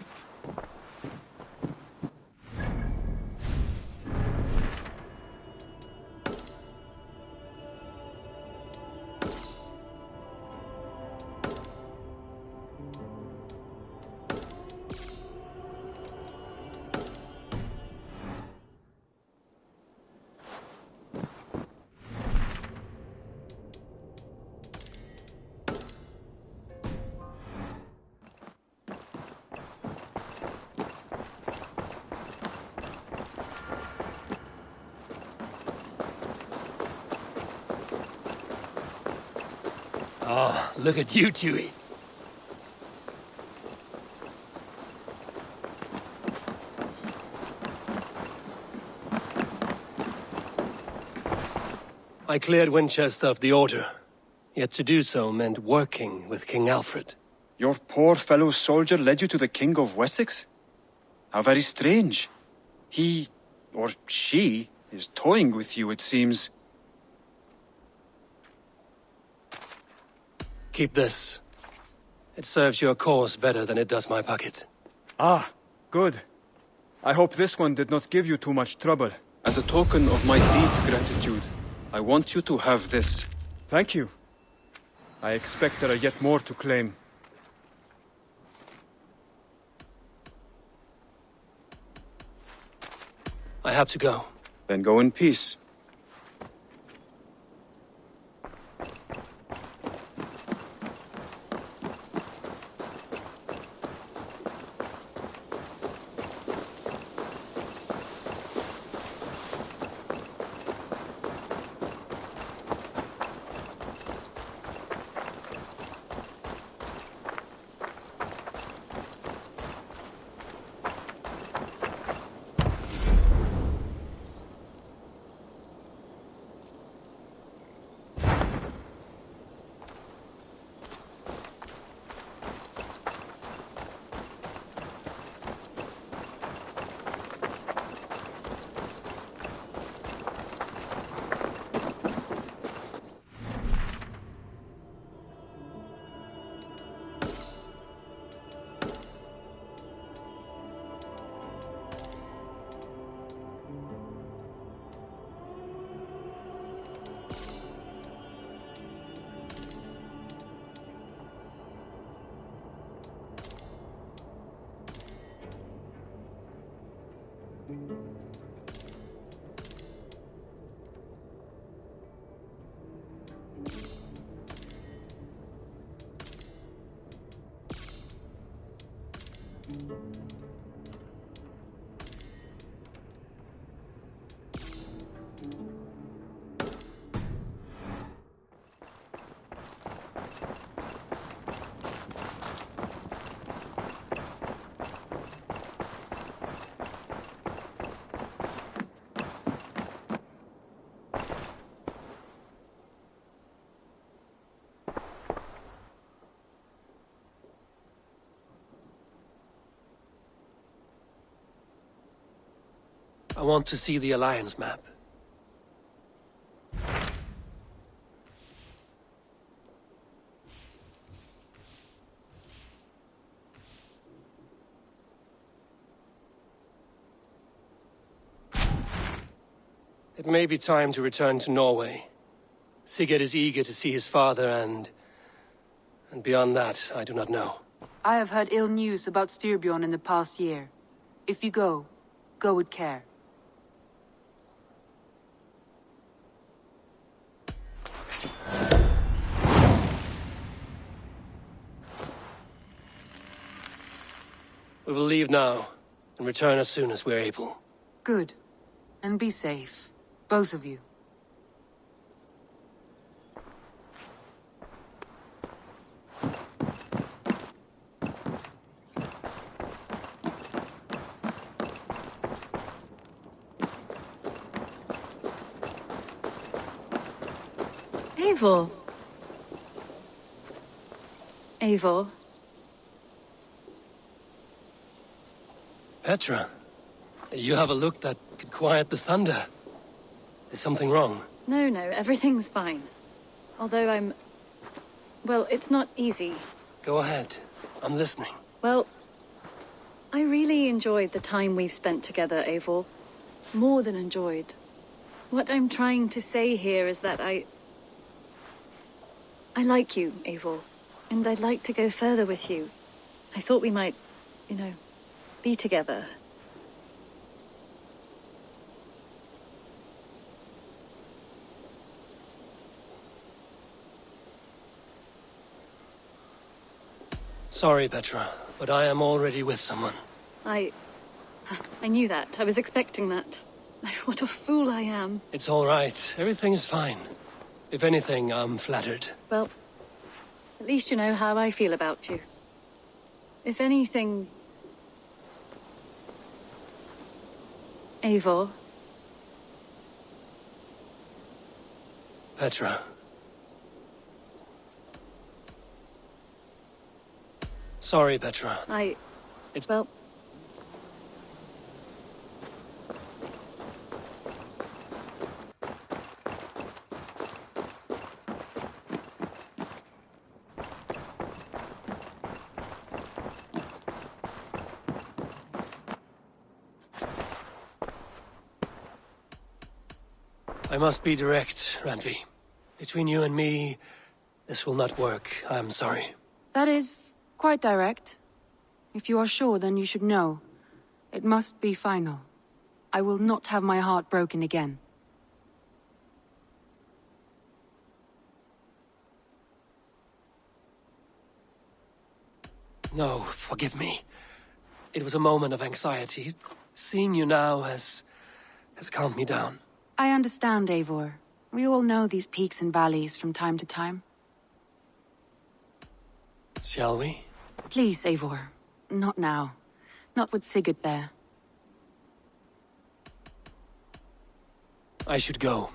Oh, look at you, Chewie. I cleared Winchester of the Order. Yet to do so meant working with King Alfred. Your poor fellow soldier led you to the King of Wessex? How very strange. He, or she, is toying with you, it seems. Keep this. It serves your cause better than it does my pocket. Ah, good. I hope this one did not give you too much trouble. As a token of my deep gratitude, I want you to have this. Thank you. I expect there are yet more to claim. I have to go. Then go in peace. I want to see the Alliance map. It may be time to return to Norway. Sigurd is eager to see his father and beyond that, I do not know. I have heard ill news about Styrbjorn in the past year. If you go, go with care. We will leave now, and return as soon as we're able. Good. And be safe. Both of you. Eivor. Eivor. Petra, you have a look that could quiet the thunder. Is something wrong? No, everything's fine. Although well, it's not easy. Go ahead. I'm listening. Well, I really enjoyed the time we've spent together, Eivor. More than enjoyed. What I'm trying to say here is that I like you, Eivor. And I'd like to go further with you. I thought we might, be together. Sorry, Petra, but I am already with someone. I knew that. I was expecting that. What a fool I am. It's all right. Everything's fine. If anything, I'm flattered. Well, at least you know how I feel about you. If anything... Eivor. Petra. Sorry, Petra. Well... I must be direct, Randvi. Between you and me, this will not work. I'm sorry. That is quite direct. If you are sure, then you should know. It must be final. I will not have my heart broken again. No, forgive me. It was a moment of anxiety. Seeing you now has calmed me down. I understand, Eivor. We all know these peaks and valleys from time to time. Shall we? Please, Eivor. Not now. Not with Sigurd there. I should go.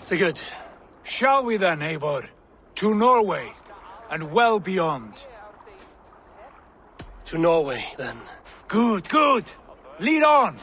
Sigurd. Shall we then, Eivor? To Norway, and well beyond. To Norway, then. Good, good! Lead on!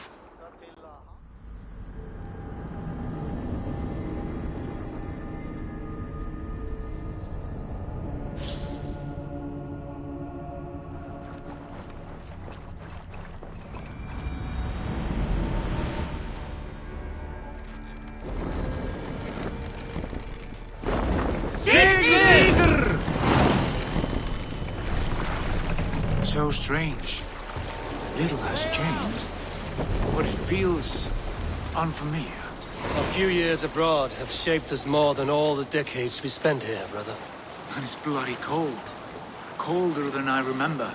So strange. Little has changed, but it feels unfamiliar. A few years abroad have shaped us more than all the decades we spent here, brother. And it's bloody cold. Colder than I remember.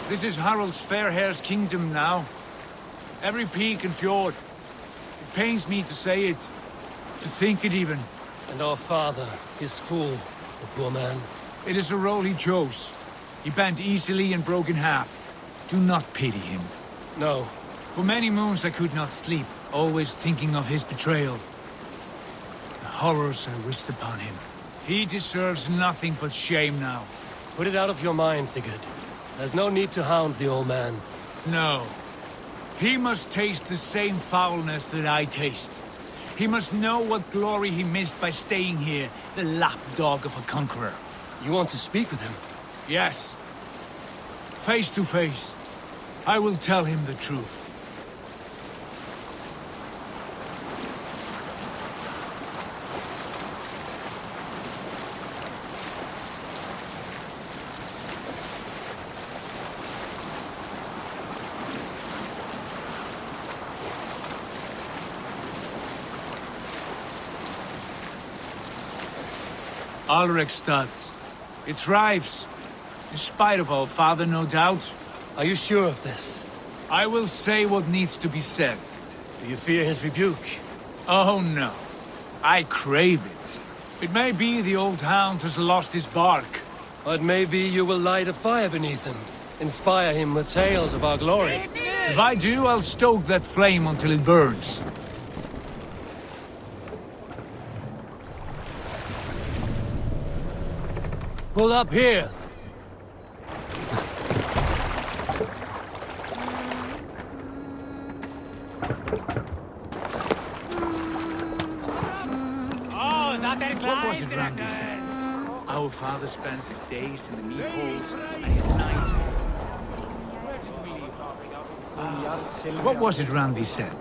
This is Harald's Fairhair's kingdom now. Every peak and fjord. It pains me to say it, to think it even. And our father, his fool, the poor man. It is a role he chose. He bent easily and broke in half. Do not pity him. No. For many moons I could not sleep, always thinking of his betrayal. The horrors I wished upon him. He deserves nothing but shame now. Put it out of your mind, Sigurd. There's no need to hound the old man. No. He must taste the same foulness that I taste. He must know what glory he missed by staying here, the lapdog of a conqueror. You want to speak with him? Yes. Face to face. I will tell him the truth. Alrekstad. It thrives. In spite of our father, no doubt. Are you sure of this? I will say what needs to be said. Do you fear his rebuke? Oh, no. I crave it. It may be the old hound has lost his bark. But maybe you will light a fire beneath him. Inspire him with tales of our glory. If I do, I'll stoke that flame until it burns. Pull up here. What was it Randy said? Our father spends his days in the mead halls and his nights... What was it Randy said?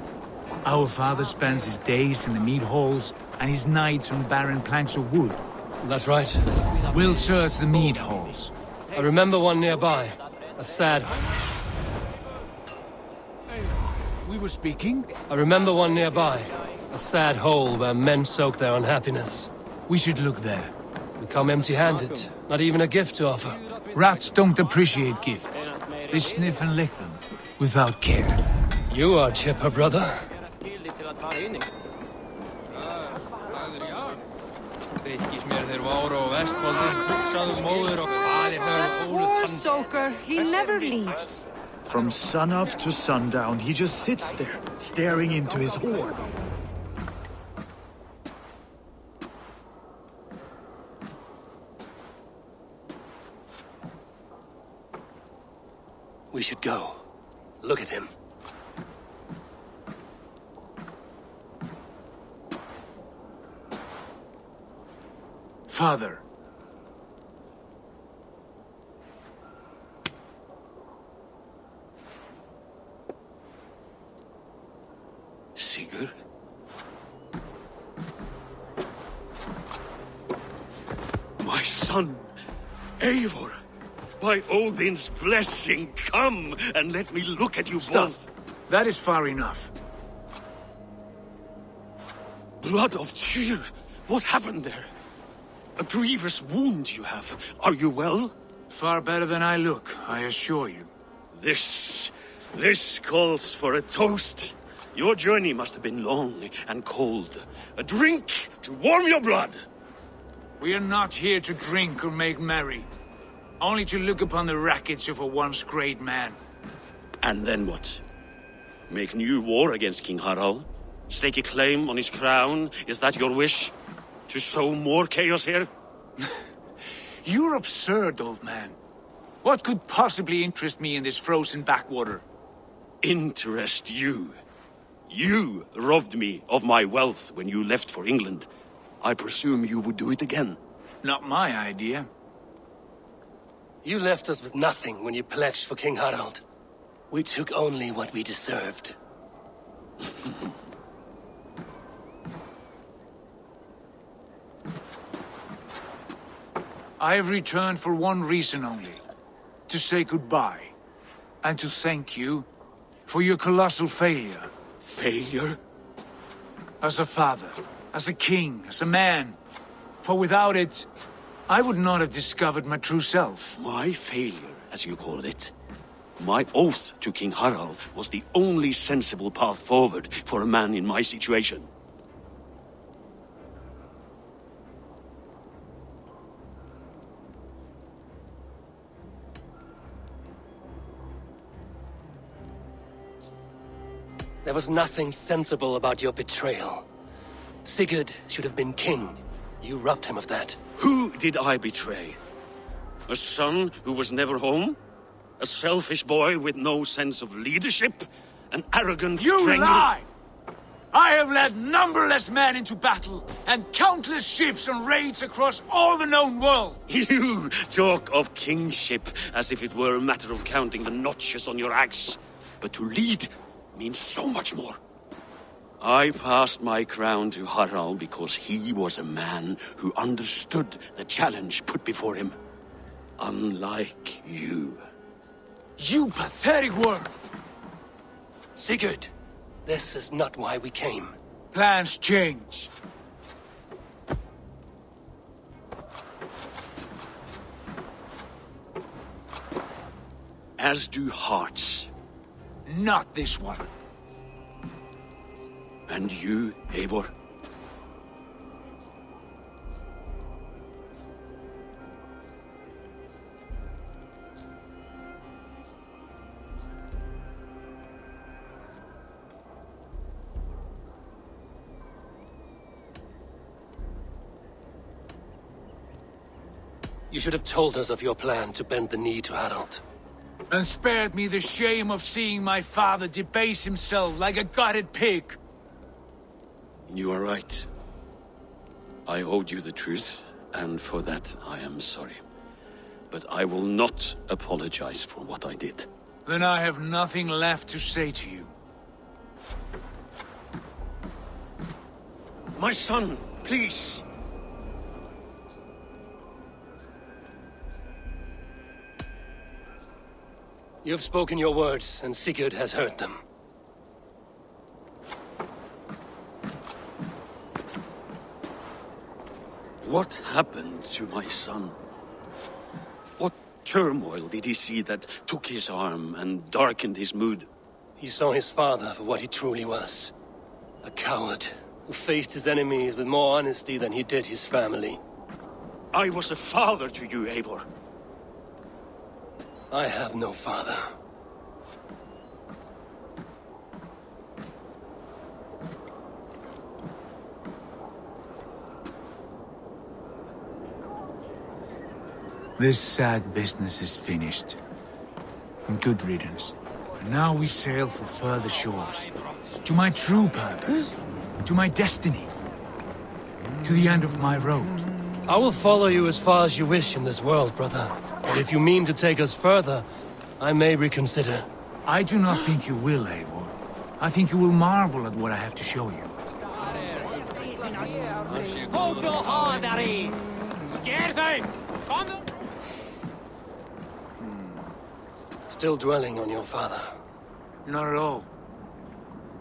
Our father spends his days in the mead halls and his nights on barren planks of wood. That's right. We'll search the mead halls. I remember one nearby. A sad... We were speaking? I remember one nearby. A sad hole where men soak their unhappiness. We should look there. We come empty-handed. Not even a gift to offer. Rats don't appreciate gifts. They sniff and lick them, without care. You are chipper, brother. Poor soaker, he never leaves. From sunup to sundown, he just sits there, staring into his horn. We should go. Look at him. Father. Sigurd? My son, Eivor. By Odin's blessing, come and let me look at you both. That is far enough. Blood of Tyr! What happened there? A grievous wound you have. Are you well? Far better than I look, I assure you. This calls for a toast. Your journey must have been long and cold. A drink to warm your blood. We are not here to drink or make merry. Only to look upon the wreckage of a once great man. And then what? Make new war against King Harald? Stake a claim on his crown? Is that your wish? To sow more chaos here? You're absurd, old man. What could possibly interest me in this frozen backwater? Interest you? You robbed me of my wealth when you left for England. I presume you would do it again. Not my idea. You left us with nothing when you pledged for King Harald. We took only what we deserved. I have returned for one reason only. To say goodbye. And to thank you for your colossal failure. Failure? As a father, as a king, as a man. For without it, I would not have discovered my true self. My failure, as you call it. My oath to King Harald was the only sensible path forward for a man in my situation. There was nothing sensible about your betrayal. Sigurd should have been king. You robbed him of that. Who did I betray? A son who was never home? A selfish boy with no sense of leadership? An arrogant You lie! I have led numberless men into battle, and countless ships on raids across all the known world! You talk of kingship as if it were a matter of counting the notches on your axe. But to lead means so much more. I passed my crown to Harald because he was a man who understood the challenge put before him. Unlike you. You pathetic worm! Sigurd, this is not why we came. Plans change. As do hearts. Not this one. And you, Eivor? You should have told us of your plan to bend the knee to Harald. And spared me the shame of seeing my father debase himself like a gutted pig. You are right. I owed you the truth, and for that I am sorry. But I will not apologize for what I did. Then I have nothing left to say to you. My son, please! You have spoken your words, and Sigurd has heard them. What happened to my son? What turmoil did he see that took his arm and darkened his mood? He saw his father for what he truly was. A coward who faced his enemies with more honesty than he did his family. I was a father to you, Eivor. I have no father. This sad business is finished. And good riddance. And now we sail for further shores. To my true purpose. To my destiny. To the end of my road. I will follow you as far as you wish in this world, brother. But if you mean to take us further, I may reconsider. I do not think you will, Eivor. I think you will marvel at what I have to show you. Still dwelling on your father? Not at all.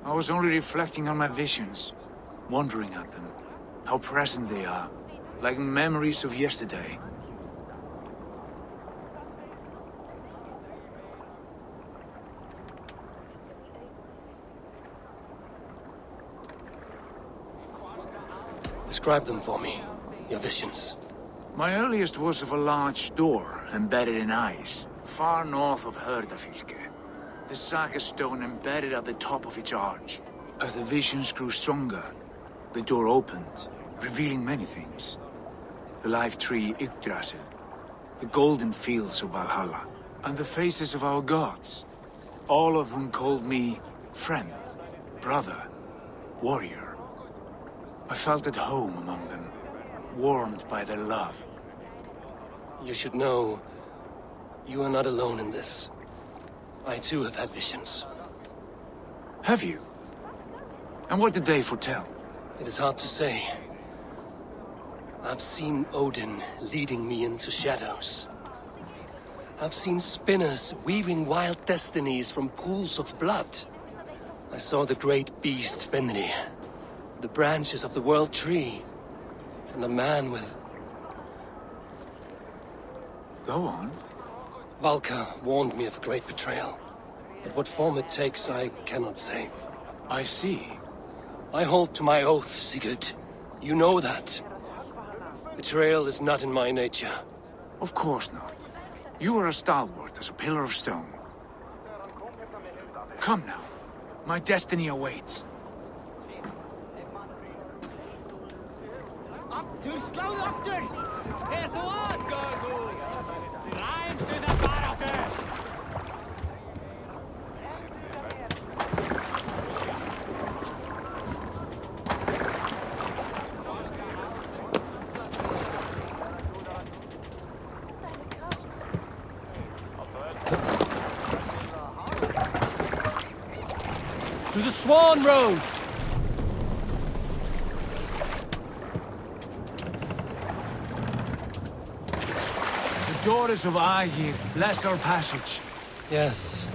I was only reflecting on my visions, wondering at them, how present they are, like memories of yesterday. Describe them for me, your visions. My earliest was of a large door embedded in ice, far north of Herdafylke. The saga stone embedded at the top of its arch. As the visions grew stronger, the door opened, revealing many things. The life tree Yggdrasil, the golden fields of Valhalla, and the faces of our gods, all of whom called me friend, brother, warrior. I felt at home among them, warmed by their love. You should know, you are not alone in this. I too have had visions. Have you? And what did they foretell? It is hard to say. I've seen Odin leading me into shadows. I've seen spinners weaving wild destinies from pools of blood. I saw the great beast Fenrir, the branches of the world tree, and a man with... Go on. Valka warned me of a great betrayal. But what form it takes, I cannot say. I see. I hold to my oath, Sigurd. You know that. Betrayal is not in my nature. Of course not. You are as stalwart as a pillar of stone. Come now. My destiny awaits. To the Swan Road! The daughters of Aegir bless our passage. Yes.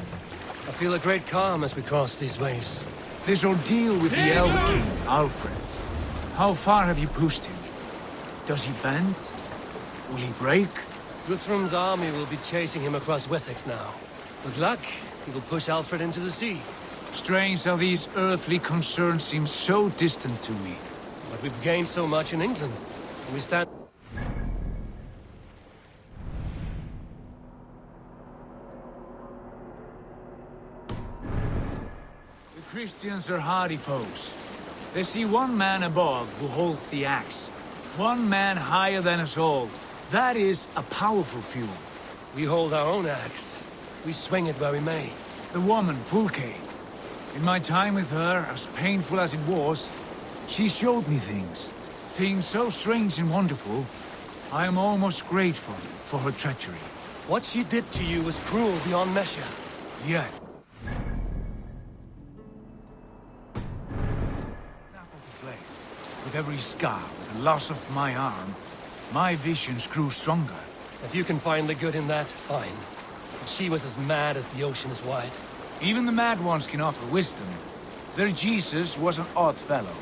I feel a great calm as we cross these waves. This ordeal with the Elf King, Alfred. How far have you pushed him? Does he bend? Will he break? Guthrum's army will be chasing him across Wessex now. With luck, he will push Alfred into the sea. Strange how these earthly concerns seem so distant to me. But we've gained so much in England. And we stand... The Christians are hardy foes. They see one man above who holds the axe. One man higher than us all. That is a powerful fuel. We hold our own axe. We swing it where we may. The woman, Fulke. In my time with her, as painful as it was, she showed me things. Things so strange and wonderful. I am almost grateful for her treachery. What she did to you was cruel beyond measure. Yet. Snap of the flame. With every scar, with the loss of my arm, my visions grew stronger. If you can find the good in that, fine. But she was as mad as the ocean is wide. Even the mad ones can offer wisdom. Their Jesus was an odd fellow.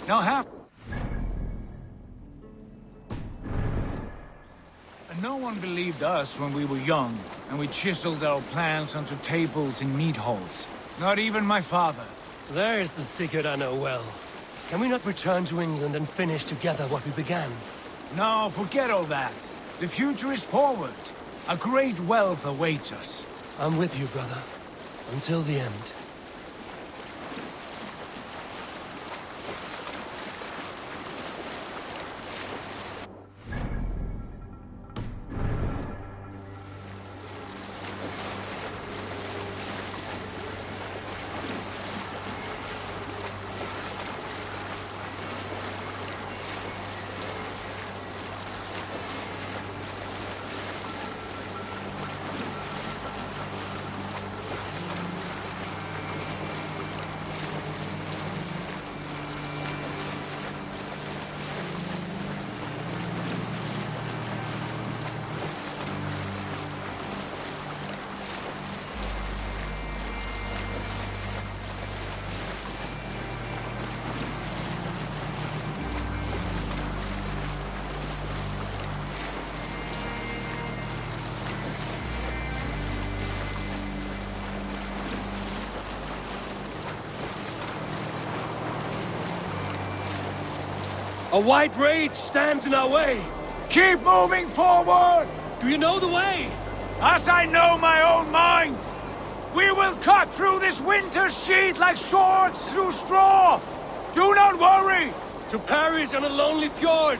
Now And no one believed us when we were young, and we chiseled our plans onto tables in mead halls. Not even my father. There's the Sigurd I know well. Can we not return to England and finish together what we began? No, forget all that. The future is forward. A great wealth awaits us. I'm with you, brother. Until the end. A white rage stands in our way. Keep moving forward! Do you know the way? As I know my own mind! We will cut through this winter sheet like swords through straw! Do not worry! To perish on a lonely fjord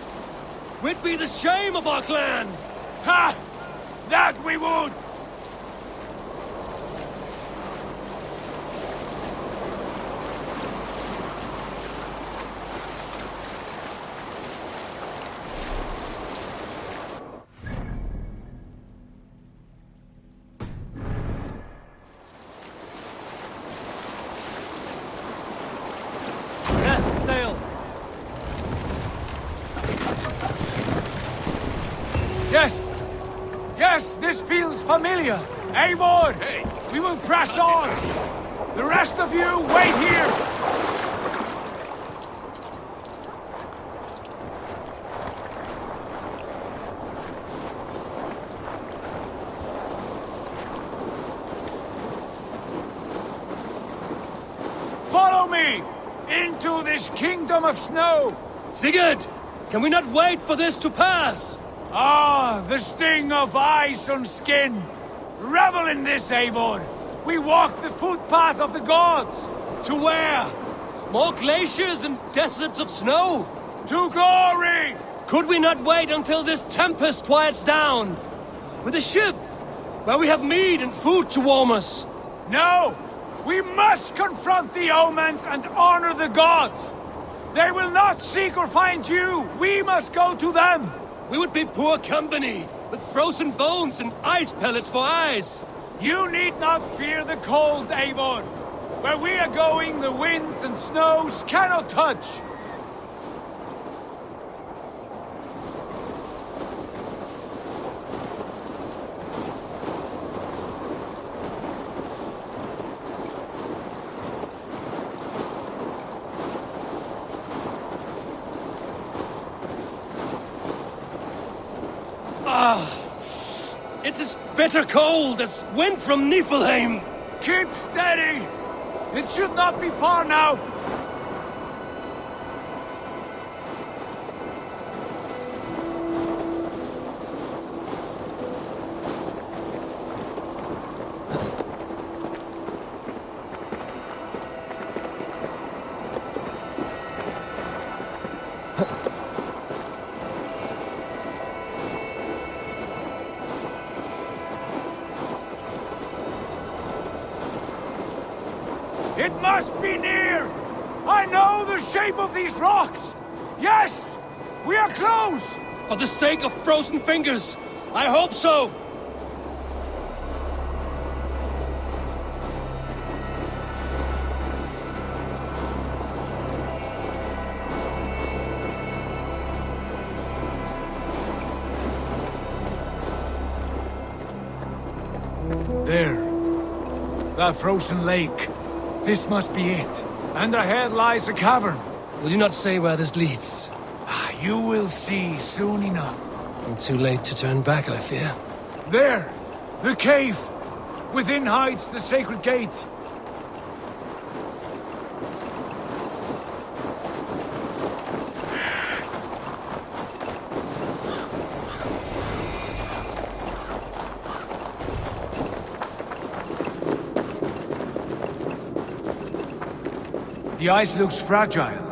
would be the shame of our clan! Ha! That we would! Yes, sail! Yes! Yes, this feels familiar! Eivor! Hey! We will press on! The rest of you, wait here! Follow me! Into this kingdom of snow! Sigurd! Can we not wait for this to pass? Ah, the sting of ice on skin! Revel in this, Eivor! We walk the footpath of the gods! To where? More glaciers and deserts of snow? To glory! Could we not wait until this tempest quiets down? With a ship, where we have meat and food to warm us? No! We must confront the omens and honor the gods! They will not seek or find you! We must go to them! We would be poor company, with frozen bones and ice pellets for eyes. You need not fear the cold, Eivor. Where we are going, the winds and snows cannot touch. It's as bitter cold as wind from Niflheim. Keep steady! It should not be far now! It must be near! I know the shape of these rocks! Yes! We are close! For the sake of frozen fingers, I hope so! There. That frozen lake. This must be it. And ahead lies a cavern. Will you not say where this leads? You will see soon enough. I'm too late to turn back, I fear. There! The cave! Within hides the sacred gate. The ice looks fragile.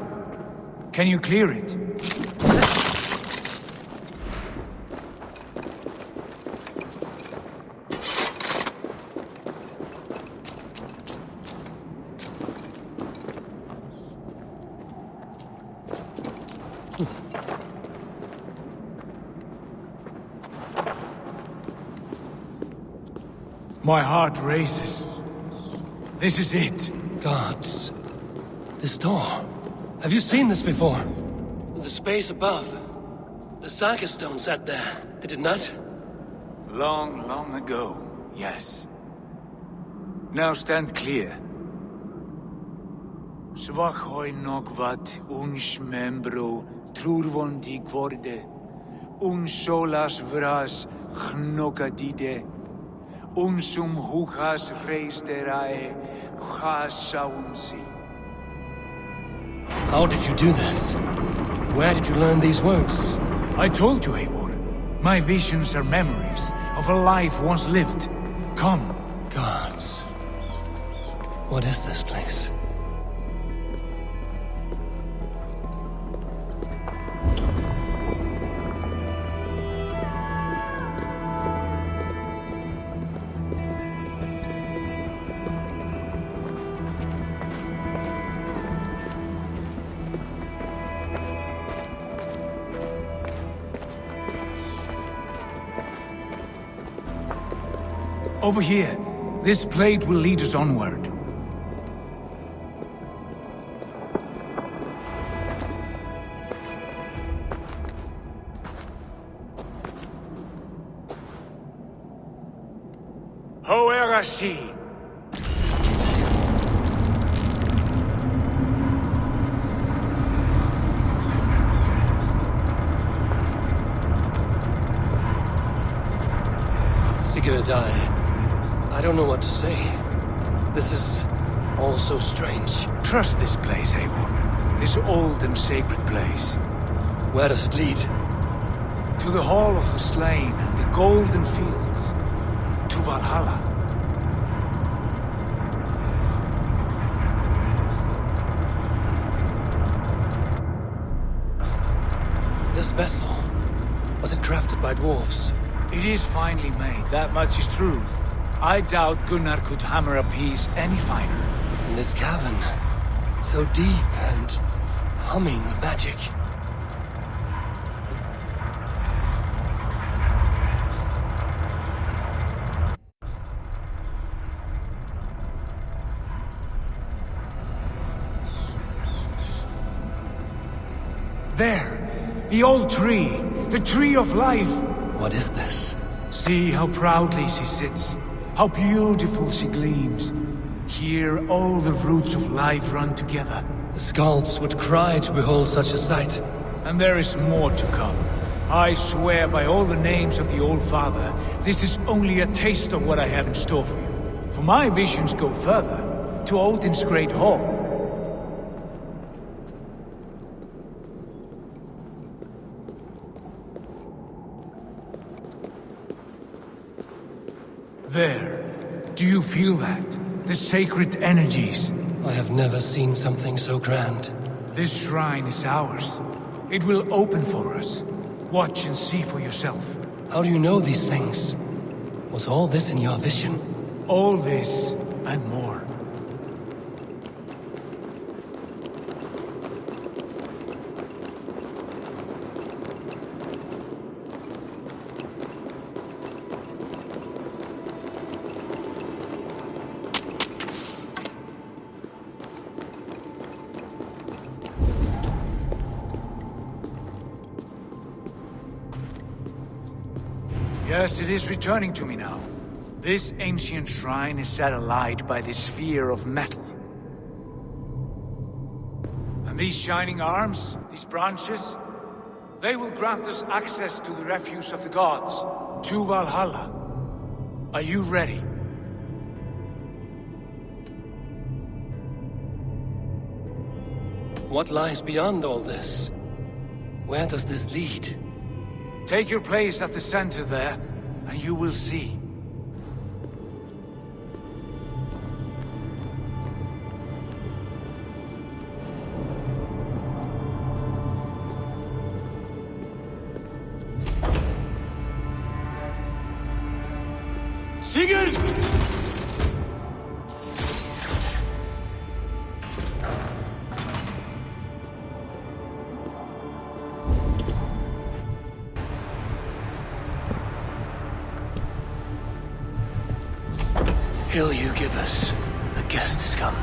Can you clear it? My heart races. This is it. Gods. This door. Have you seen this before? The space above. The Saga stone sat there, did it not? Long, long ago, yes. Now stand clear. Svachoi nokvat uns membro trurvondi kvorde. Solas vras gnokadide. Unsum huchas reisterae chasaunsi. How did you do this? Where did you learn these words? I told you, Eivor. My visions are memories of a life once lived. Come. Gods. What is this place? Over here. This blade will lead us onward. Hoerashi! Sigurd, I don't know what to say. This is all so strange. Trust this place, Eivor. This old and sacred place. Where does it lead? To the Hall of the Slain and the Golden Fields. To Valhalla. This vessel, was it crafted by dwarves? It is finely made, that much is true. I doubt Gunnar could hammer a piece any finer. In this cavern, so deep and humming with magic. There! The old tree! The tree of life! What is this? See how proudly she sits. How beautiful she gleams. Here all the roots of life run together. The Skalds would cry to behold such a sight. And there is more to come. I swear by all the names of the Old Father, this is only a taste of what I have in store for you. For my visions go further, to Odin's Great Hall. There. Do you feel that? The sacred energies. I have never seen something so grand. This shrine is ours. It will open for us. Watch and see for yourself. How do you know these things? Was all this in your vision? All this and more. Yes, it is returning to me now. This ancient shrine is set alight by the sphere of metal. And these shining arms, these branches, they will grant us access to the refuse of the gods, to Valhalla. Are you ready? What lies beyond all this? Where does this lead? Take your place at the center there, and you will see. Sigurd! Hill you give us, a guest has come.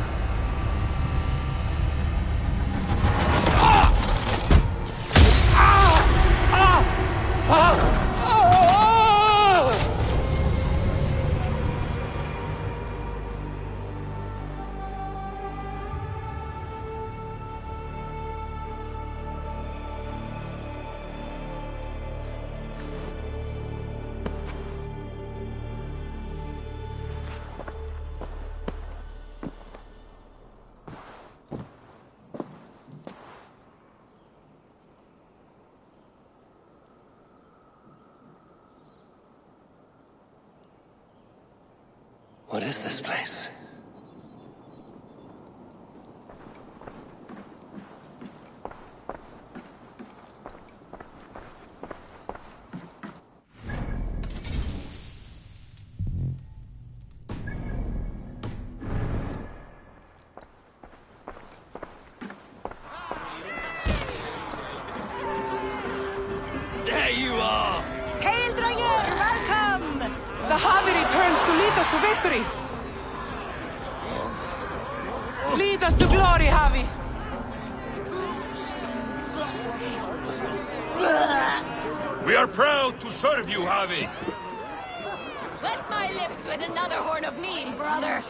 What is this place? There you are! Hail Drayer, welcome! The Javi returns to lead us to victory. Lead us to glory, Javi. We are proud to serve you, Javi. Wet my lips with another horn of mead, brother.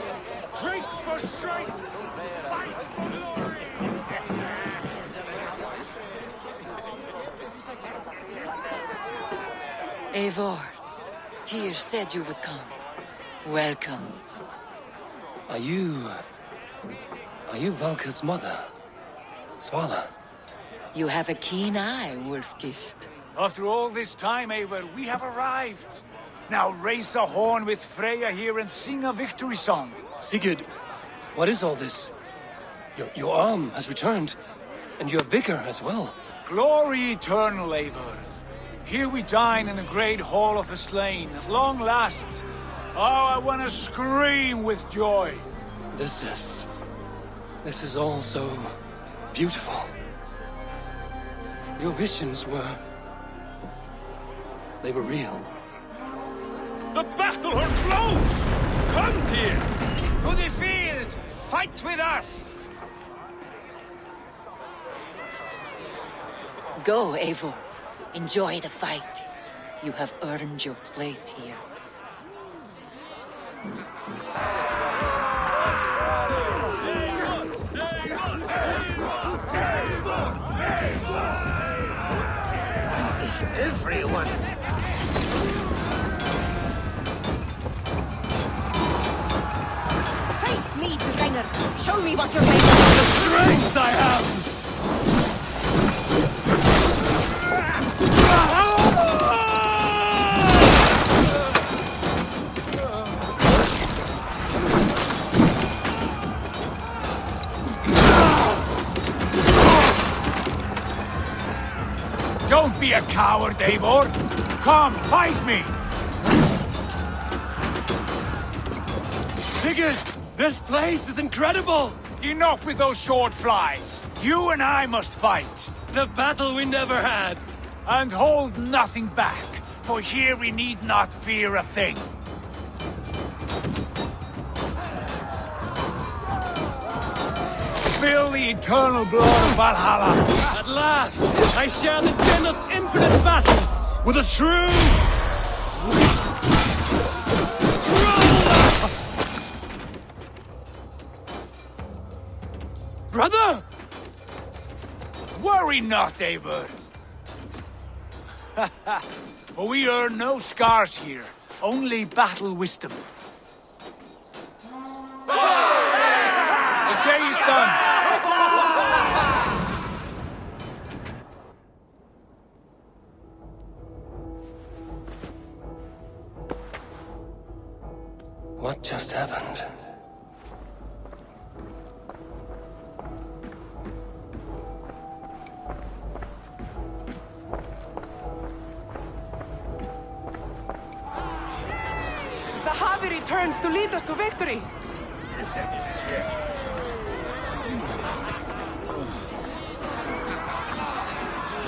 Drink for strength! Eivor, Tyr said you would come. Welcome. Are you Valka's mother? Svala? You have a keen eye, Wolfkist. After all this time, Eivor, we have arrived. Now raise a horn with Freya here and sing a victory song. Sigurd, what is all this? Your arm has returned, and your vigor as well. Glory eternal, Eivor. Here we dine in the great hall of the slain, at long last. Oh, I want to scream with joy. This is all so beautiful. Your visions they were real. The battle horn blows! Come, Tyr! To the field! Fight with us! Go, Eivor. Enjoy the fight. You have earned your place here. Everyone! Face me, Dranger. Show me what you're made of. The strength I have! Don't be a coward, Eivor. Come, fight me! Sigurd, this place is incredible! Enough with those short flies. You and I must fight. The battle we never had. And hold nothing back, for here we need not fear a thing. Spill the eternal blood of Valhalla. At last, I share the den of infinite battle with a true... Brother! Worry not, Eivor. For we earn no scars here, only battle wisdom. The day is done. What just happened? The Javi returns to lead us to victory.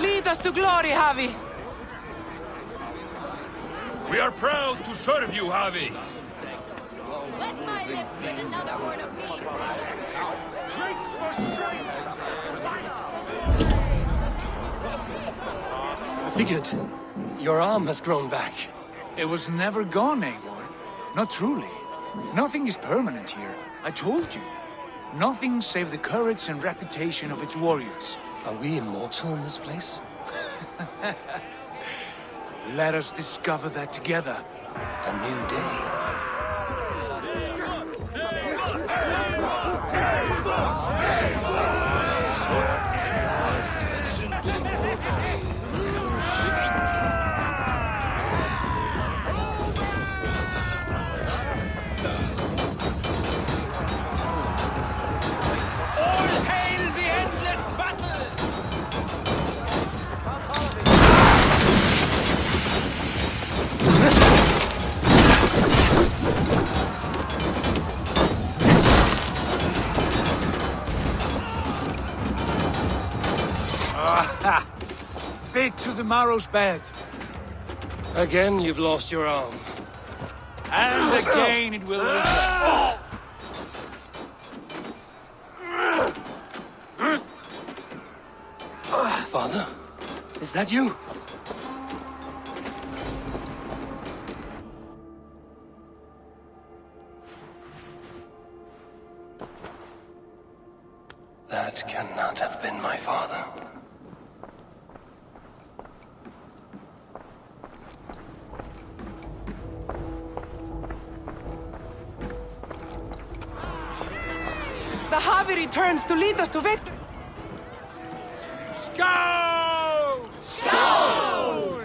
Lead us to glory, Javi. We are proud to serve you, Javi. Wet my lips with another horn of mead, brother. Drink for strength! Sigurd, your arm has grown back. It was never gone, Eivor. Not truly. Nothing is permanent here. I told you. Nothing save the courage and reputation of its warriors. Are we immortal in this place? Let us discover that together. A new day. tomorrow's bed. Again, you've lost your arm. And again it will return. Father, is that you? That cannot have been my father. The Javi returns to lead us to victory. Scout! Scout!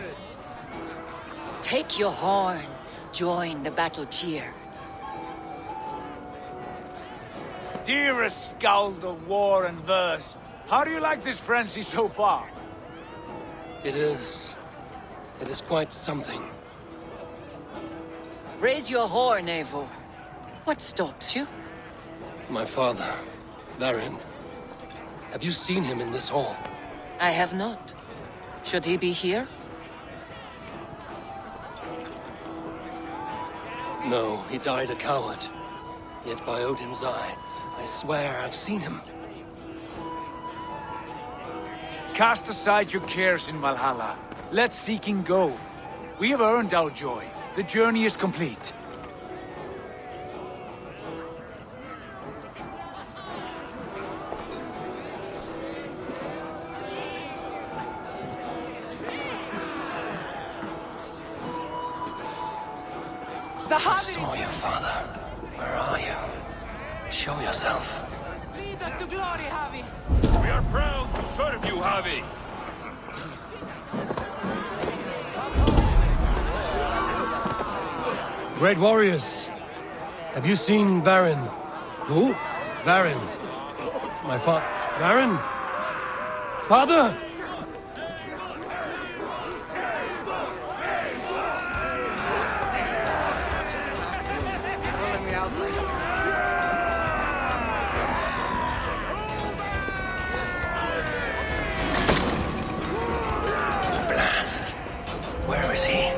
Take your horn. Join the battle cheer. Dearest Skald of war and verse, how do you like this frenzy so far? It is quite something. Raise your horn, Eivor. What stops you? My father, Varin. Have you seen him in this hall? I have not. Should he be here? No, he died a coward. Yet by Odin's eye, I swear I've seen him. Cast aside your cares in Valhalla. Let seeking go. We have earned our joy. The journey is complete. I saw you, Father. Where are you? Show yourself. Lead us to glory, Javi. We are proud to serve you, Javi. Great warriors. Have you seen Varin? Who? Varin. My father. Varin? Father? Blast. Where is he?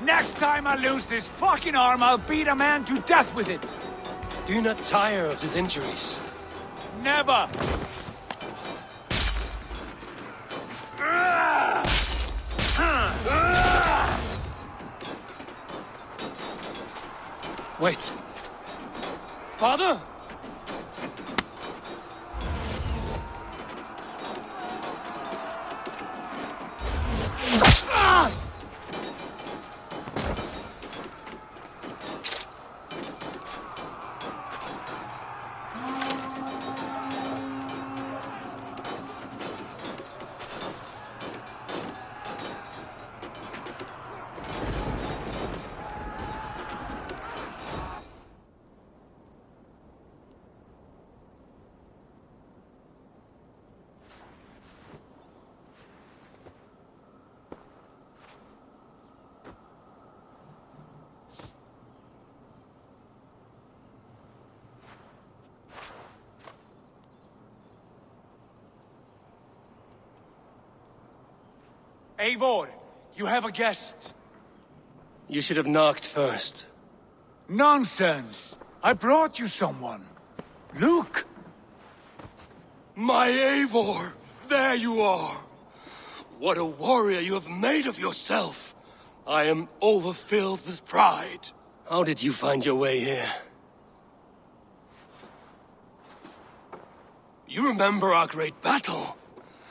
Next time I lose this fucking arm, I'll beat a man to death with it. Do you not tire of his injuries? Never! Wait. Father? Eivor, you have a guest. You should have knocked first. Nonsense! I brought you someone. Look! My Eivor! There you are! What a warrior you have made of yourself! I am overfilled with pride. How did you find your way here? You remember our great battle?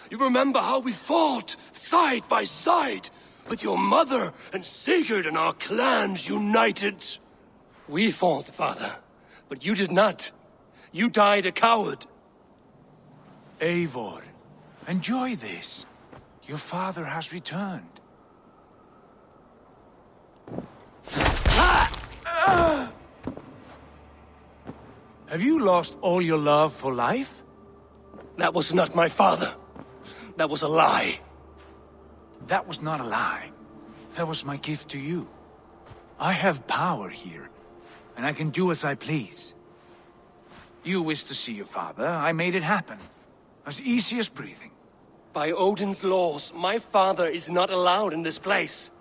You remember how we fought, side by side, with your mother and Sigurd and our clans united? We fought, Father, but you did not. You died a coward. Eivor, enjoy this. Your father has returned. Have you lost all your love for life? That was not my father. That was a lie. That was not a lie. That was my gift to you. I have power here, and I can do as I please. You wish to see your father, I made it happen. As easy as breathing. By Odin's laws, my father is not allowed in this place.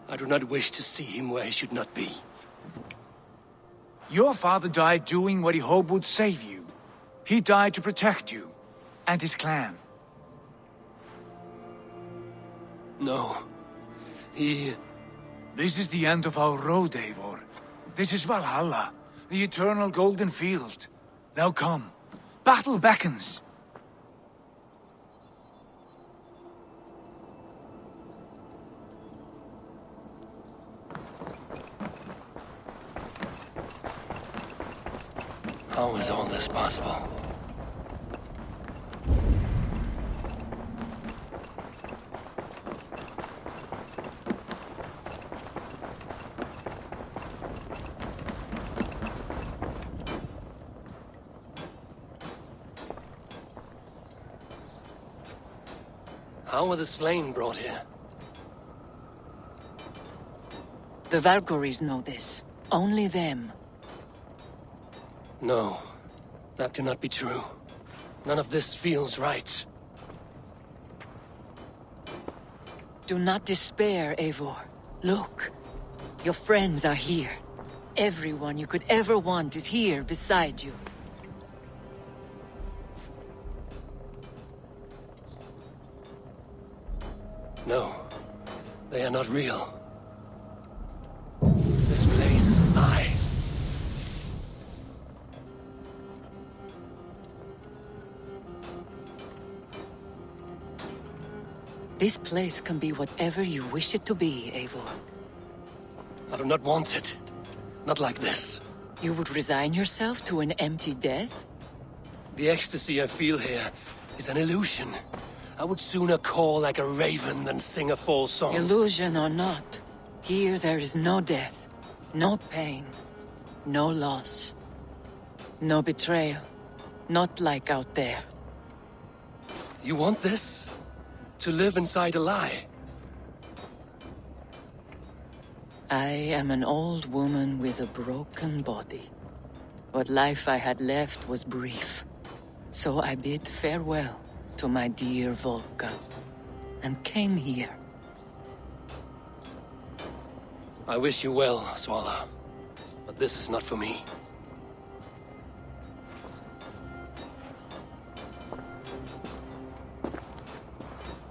I do not wish to see him where he should not be. Your father died doing what he hoped would save you. He died to protect you, and his clan. No. This is the end of our road, Eivor. This is Valhalla, the eternal golden field. Now come. Battle beckons. How is all this possible? How were the slain brought here? The Valkyries know this. Only them. No, that cannot be true. None of this feels right. Do not despair, Eivor. Look. Your friends are here. Everyone you could ever want is here beside you. No, they are not real. This place is a lie. This place can be whatever you wish it to be, Eivor. I do not want it. Not like this. You would resign yourself to an empty death? The ecstasy I feel here is an illusion. I would sooner call like a raven than sing a false song. Illusion or not, here there is no death, no pain, no loss, no betrayal. Not like out there. You want this? To live inside a lie? I am an old woman with a broken body. What life I had left was brief. So I bid farewell to my dear Volka, and came here. I wish you well, Svala. But this is not for me.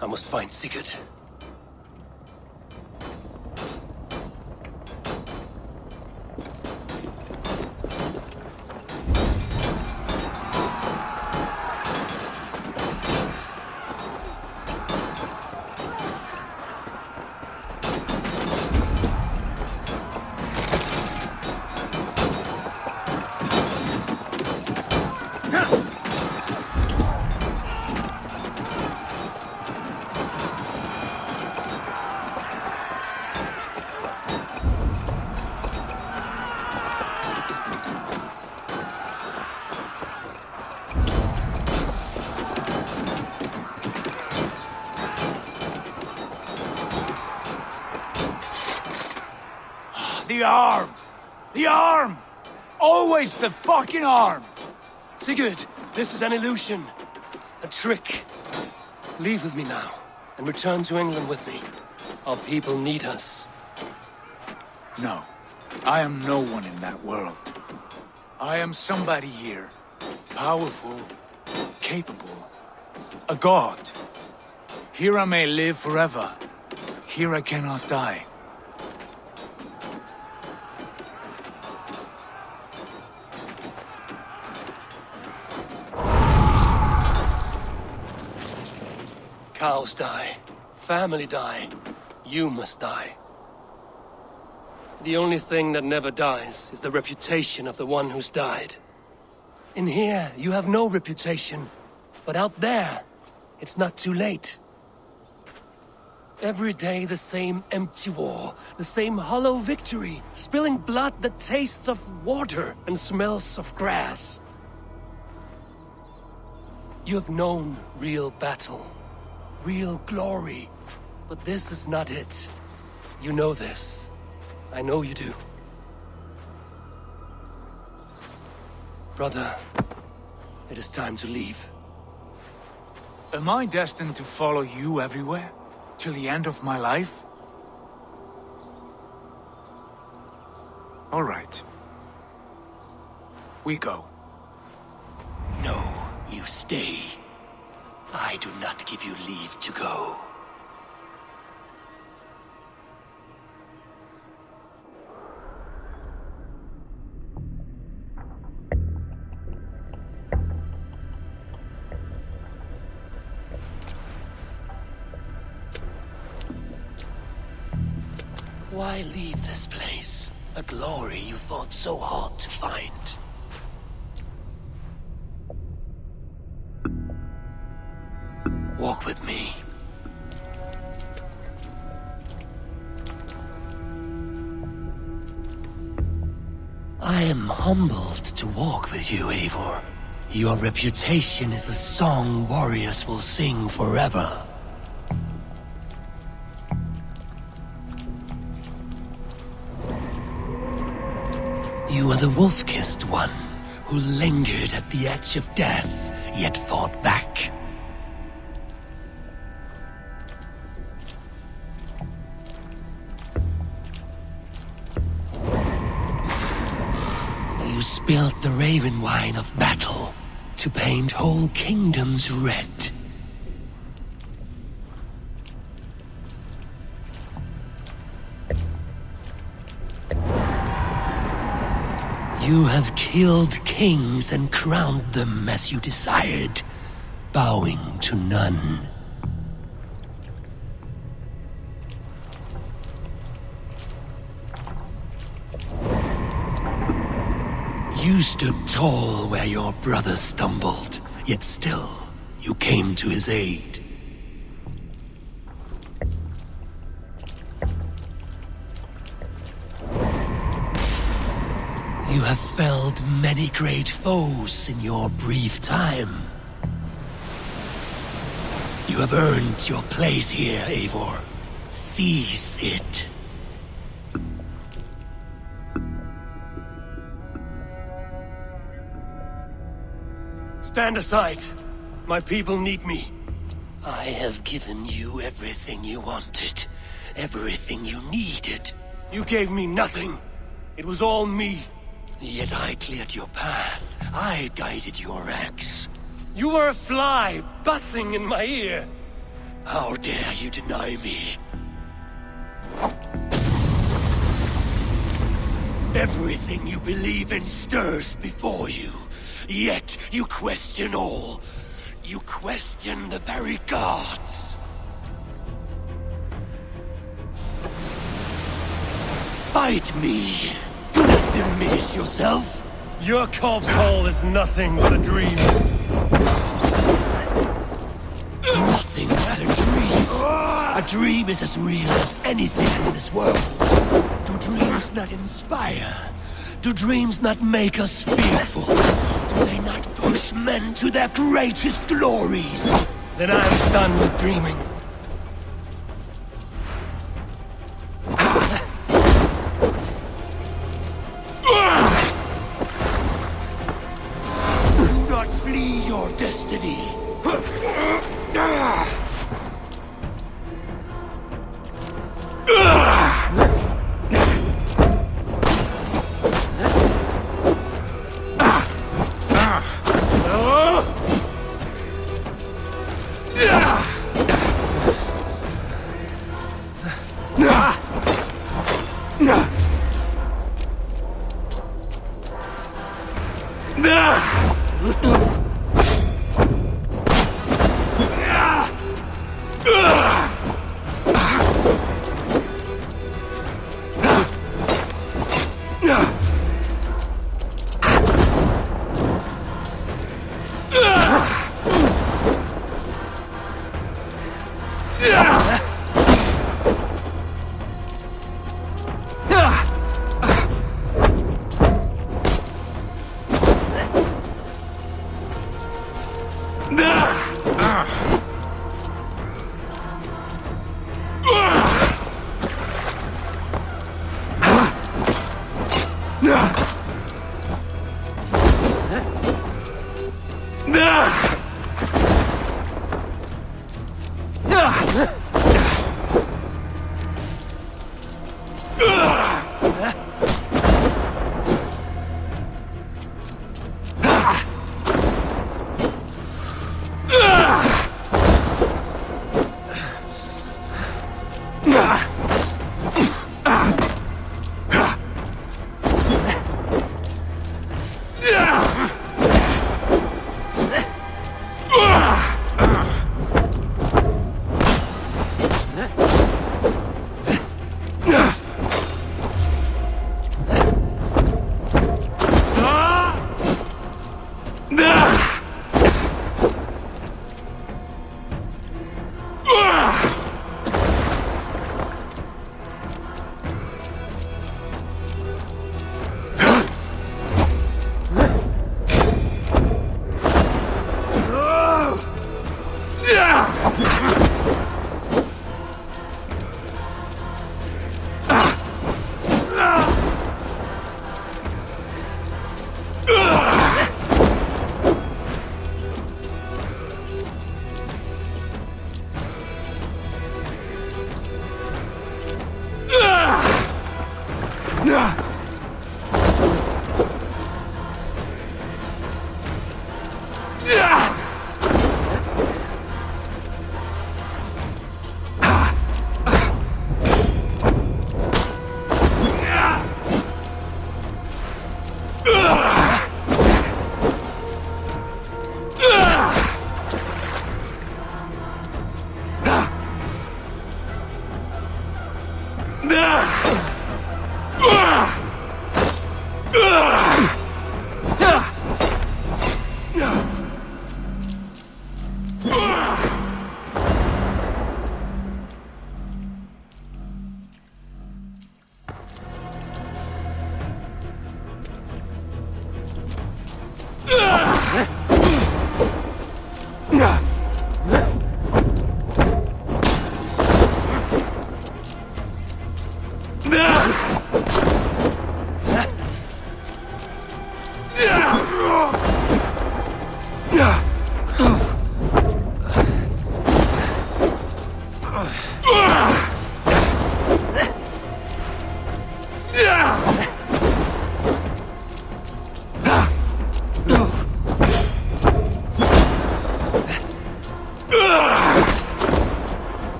I must find Sigurd. The arm! The arm! Always the fucking arm! Sigurd, this is an illusion. A trick. Leave with me now, and return to England with me. Our people need us. No. I am no one in that world. I am somebody here. Powerful. Capable. A god. Here I may live forever. Here I cannot die. Cows die. Family die. You must die. The only thing that never dies is the reputation of the one who's died. In here, you have no reputation. But out there, it's not too late. Every day the same empty war, the same hollow victory, spilling blood that tastes of water and smells of grass. You have known real battle, real glory, but this is not it. You know this. I know you do. Brother, it is time to leave. Am I destined to follow you everywhere? Till the end of my life? All right. We go. No, you stay. I do not give you leave to go. Why leave this place? A glory you fought so hard to find. Walk with me. I am humbled to walk with you, Eivor. Your reputation is a song warriors will sing forever. You are the wolf-kissed one, who lingered at the edge of death, yet fought back. You spilled the raven wine of battle to paint whole kingdoms red. You have killed kings and crowned them as you desired, bowing to none. You stood tall where your brother stumbled, yet still you came to his aid. You have felled many great foes in your brief time. You have earned your place here, Eivor. Seize it. Stand aside. My people need me. I have given you everything you wanted. Everything you needed. You gave me nothing. It was all me. Yet I cleared your path. I guided your axe. You were a fly, buzzing in my ear. How dare you deny me? Everything you believe in stirs before you. Yet you question all. You question the very gods. Fight me. Do not diminish yourself. Your corpse hole is nothing but a dream. Nothing but a dream. A dream is as real as anything in this world. Do dreams not inspire? Do dreams not make us fearful? Do they not push men to their greatest glories? Then I am done with dreaming. Do not flee your destiny. No!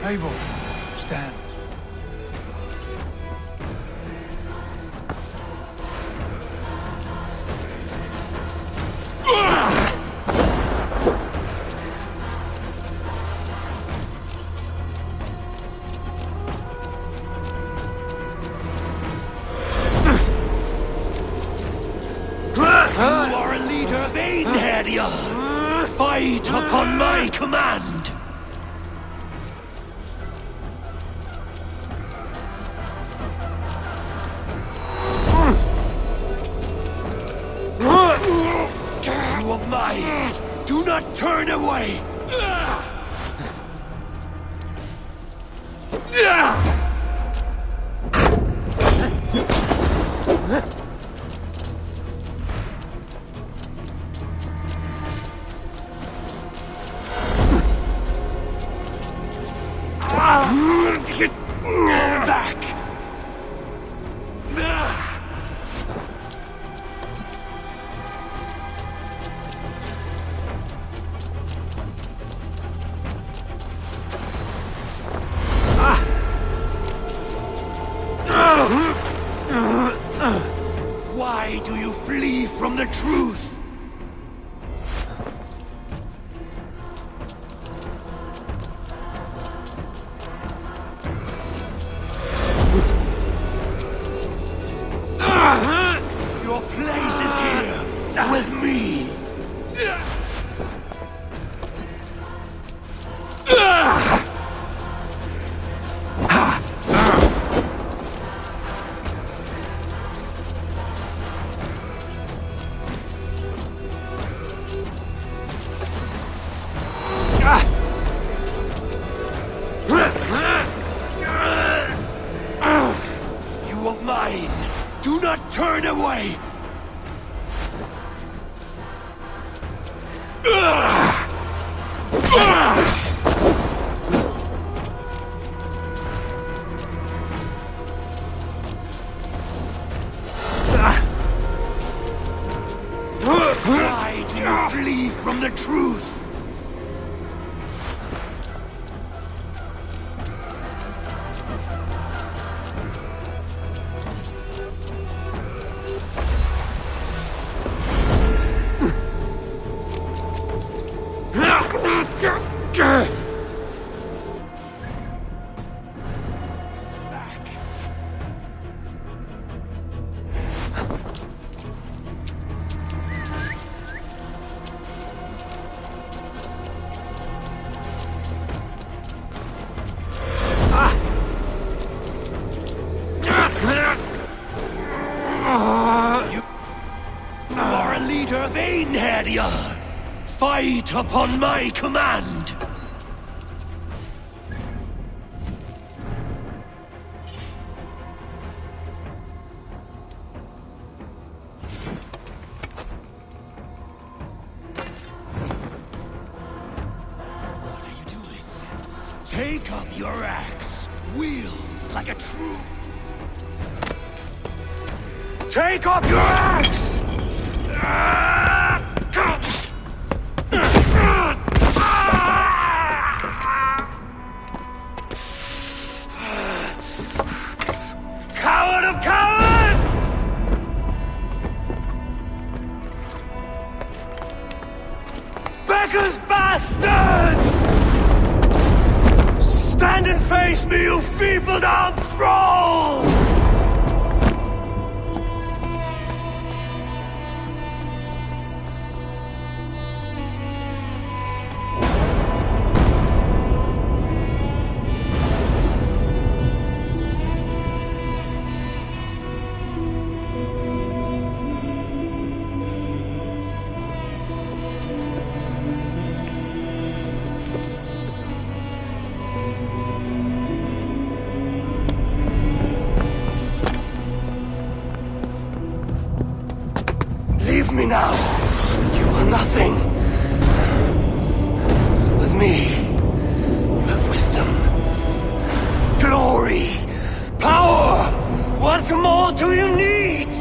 Eivor, stand. You are a leader, Vainheadia! Fight upon my command! You are mine! Do not turn away! Back! Why do you flee from the truth? Your place is here, with me. You are mine. Do not turn away. Why do you flee from the truth? You are a leader, Vainheadia! Fight upon my command! What are you doing? Take up your axe, wield like a true... Take up your axe! Coward of cowards! Beggar's bastard! Stand and face me, you feeble-down thrall! nothing. With me, have wisdom, glory, power. What more do you need?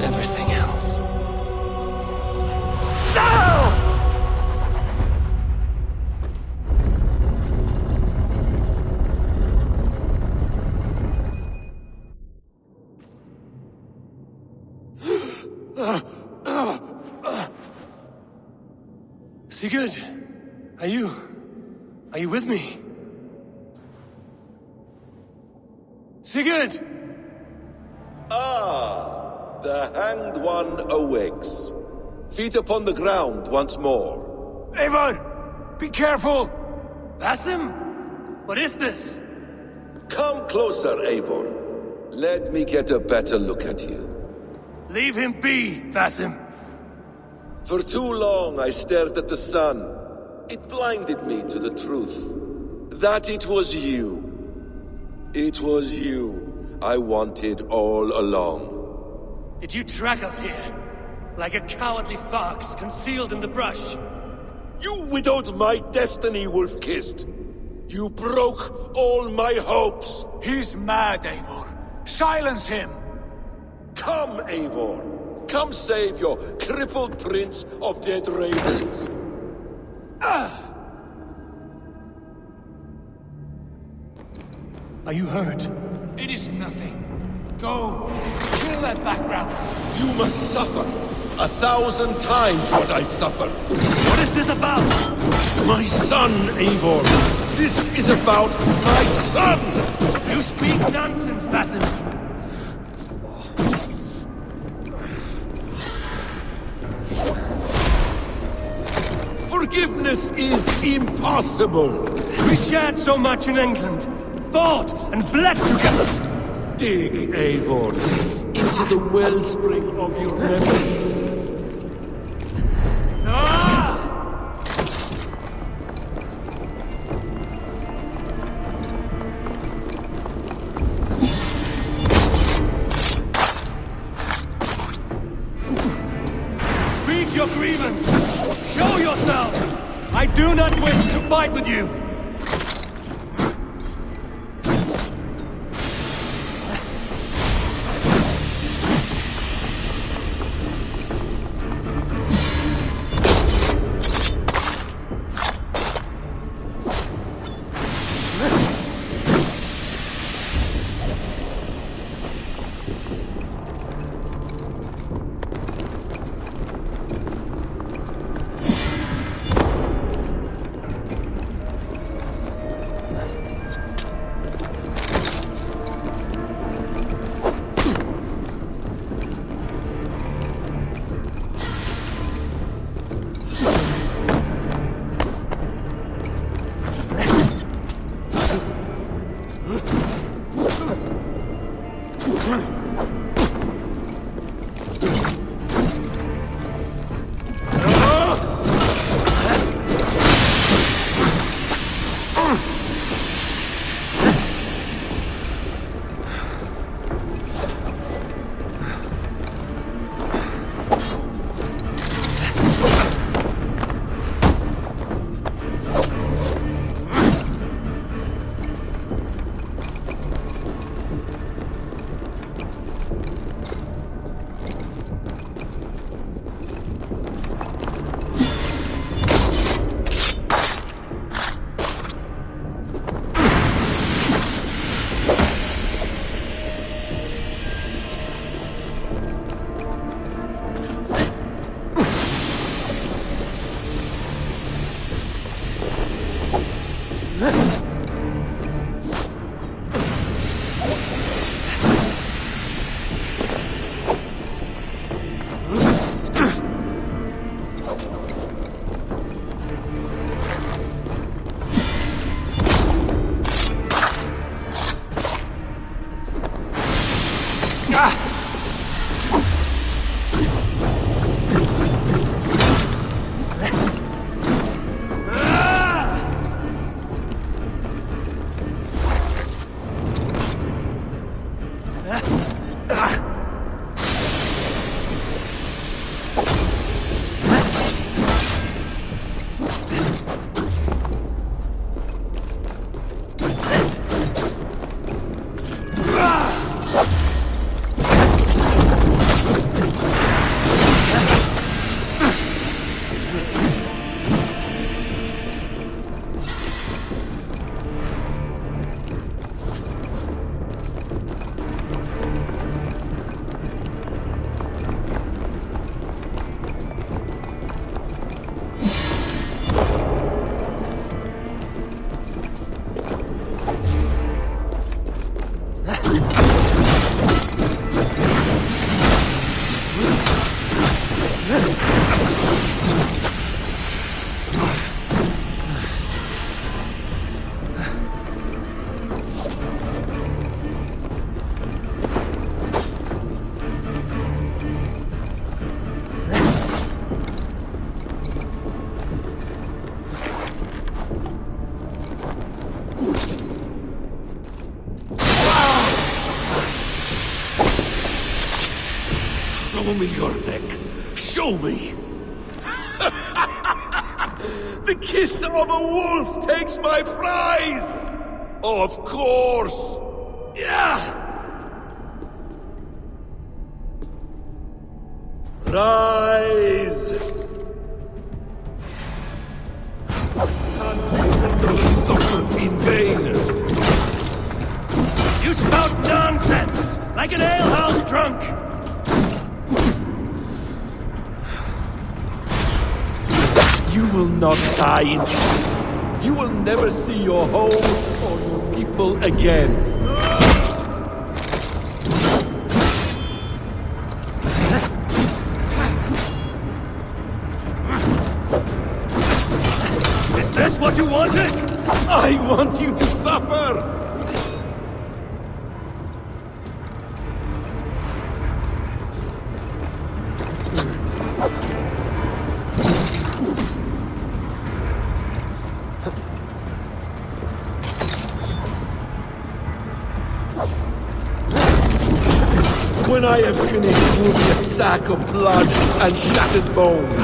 Everything else. No! Sigurd, are you with me? Sigurd! Ah, the Hanged One awakes. Feet upon the ground once more. Eivor! Be careful! Basim? What is this? Come closer, Eivor. Let me get a better look at you. Leave him be, Basim. For too long I stared at the sun. It blinded me to the truth. That it was you. It was you I wanted all along. Did you track us here? Like a cowardly fox concealed in the brush? You widowed my destiny, Wolf-Kissed. You broke all my hopes. He's mad, Eivor. Silence him! Come, Eivor. Come save your crippled prince of dead ravens. Are you hurt? It is nothing. Go, kill that background. You must suffer 1,000 times what I suffered. What is this about? My son, Eivor. This is about my son. You speak nonsense, Basim. Forgiveness is impossible. We shared so much in England. Fought and bled together. Dig, Eivor, into the wellspring of your memory. Speak your grievance. Show yourself. I do not wish to fight with you. Show me your neck. Show me. The kiss of a wolf takes my prize. Of course. Yeah! Rise. Son, you will suffer in vain. You spout nonsense, like an alehouse drunk! You will not die in peace. You will never see your home or your people again. Is this what you wanted? I want you to suffer! When I have finished, you will be a sack of blood and shattered bones,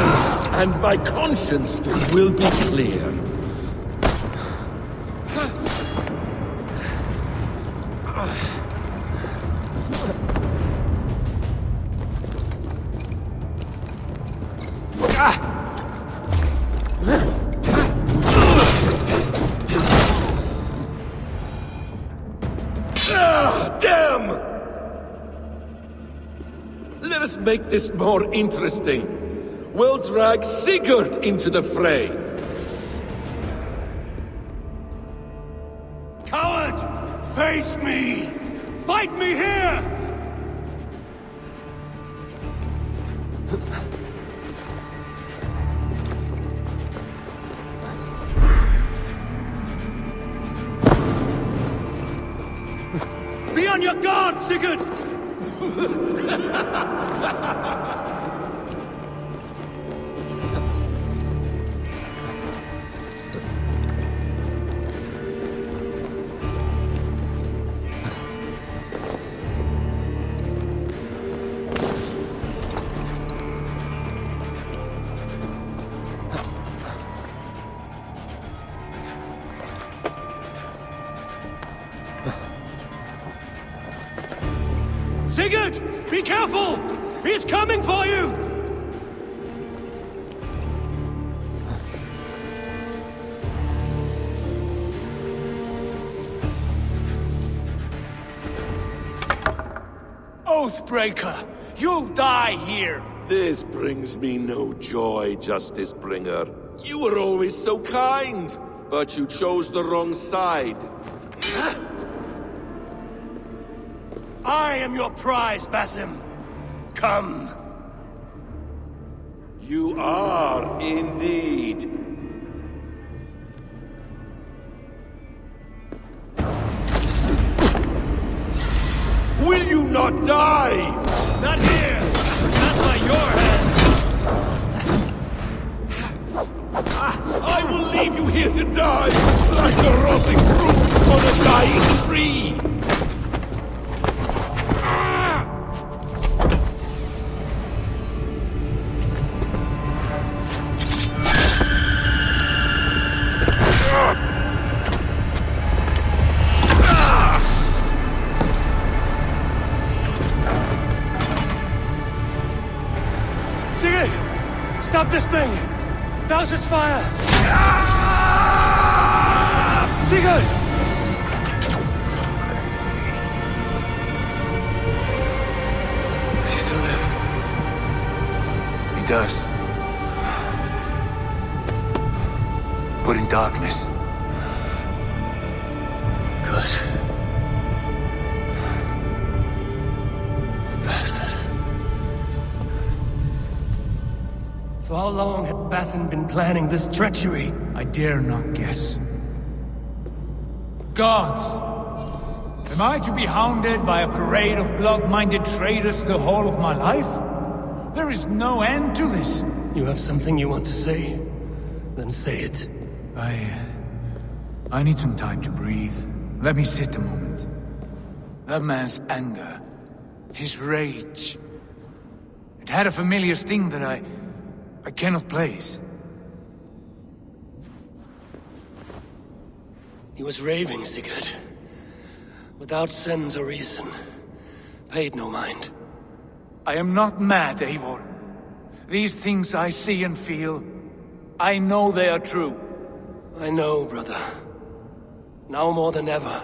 and my conscience will be clear. Damn! Let us make this more interesting. We'll drag Sigurd into the fray. Coward! Face me! Fight me here! Be on your guard, Sigurd! Sigurd! Be careful! He's coming for you! Oathbreaker! You'll die here! This brings me no joy, Justice Bringer. You were always so kind, but you chose the wrong side. I am your prize, Basim. Come. You are indeed. Will you not die? Not here! Not by your hand! I will leave you here to die, like a rotting fruit on a dying tree! Sigurd! Stop this thing! Douse its fire! Sigurd! Does he still live? He does. But in darkness. Good. Bastard. For how long had Basim been planning this treachery? I dare not guess. Gods! Am I to be hounded by a parade of blood-minded traitors the whole of my life? There is no end to this. You have something you want to say? Then say it. I need some time to breathe. Let me sit a moment. That man's anger, his rage, had a familiar sting that I cannot place. He was raving, Sigurd. Without sense or reason. Paid no mind. I am not mad, Eivor. These things I see and feel, I know they are true. I know, brother. Now more than ever.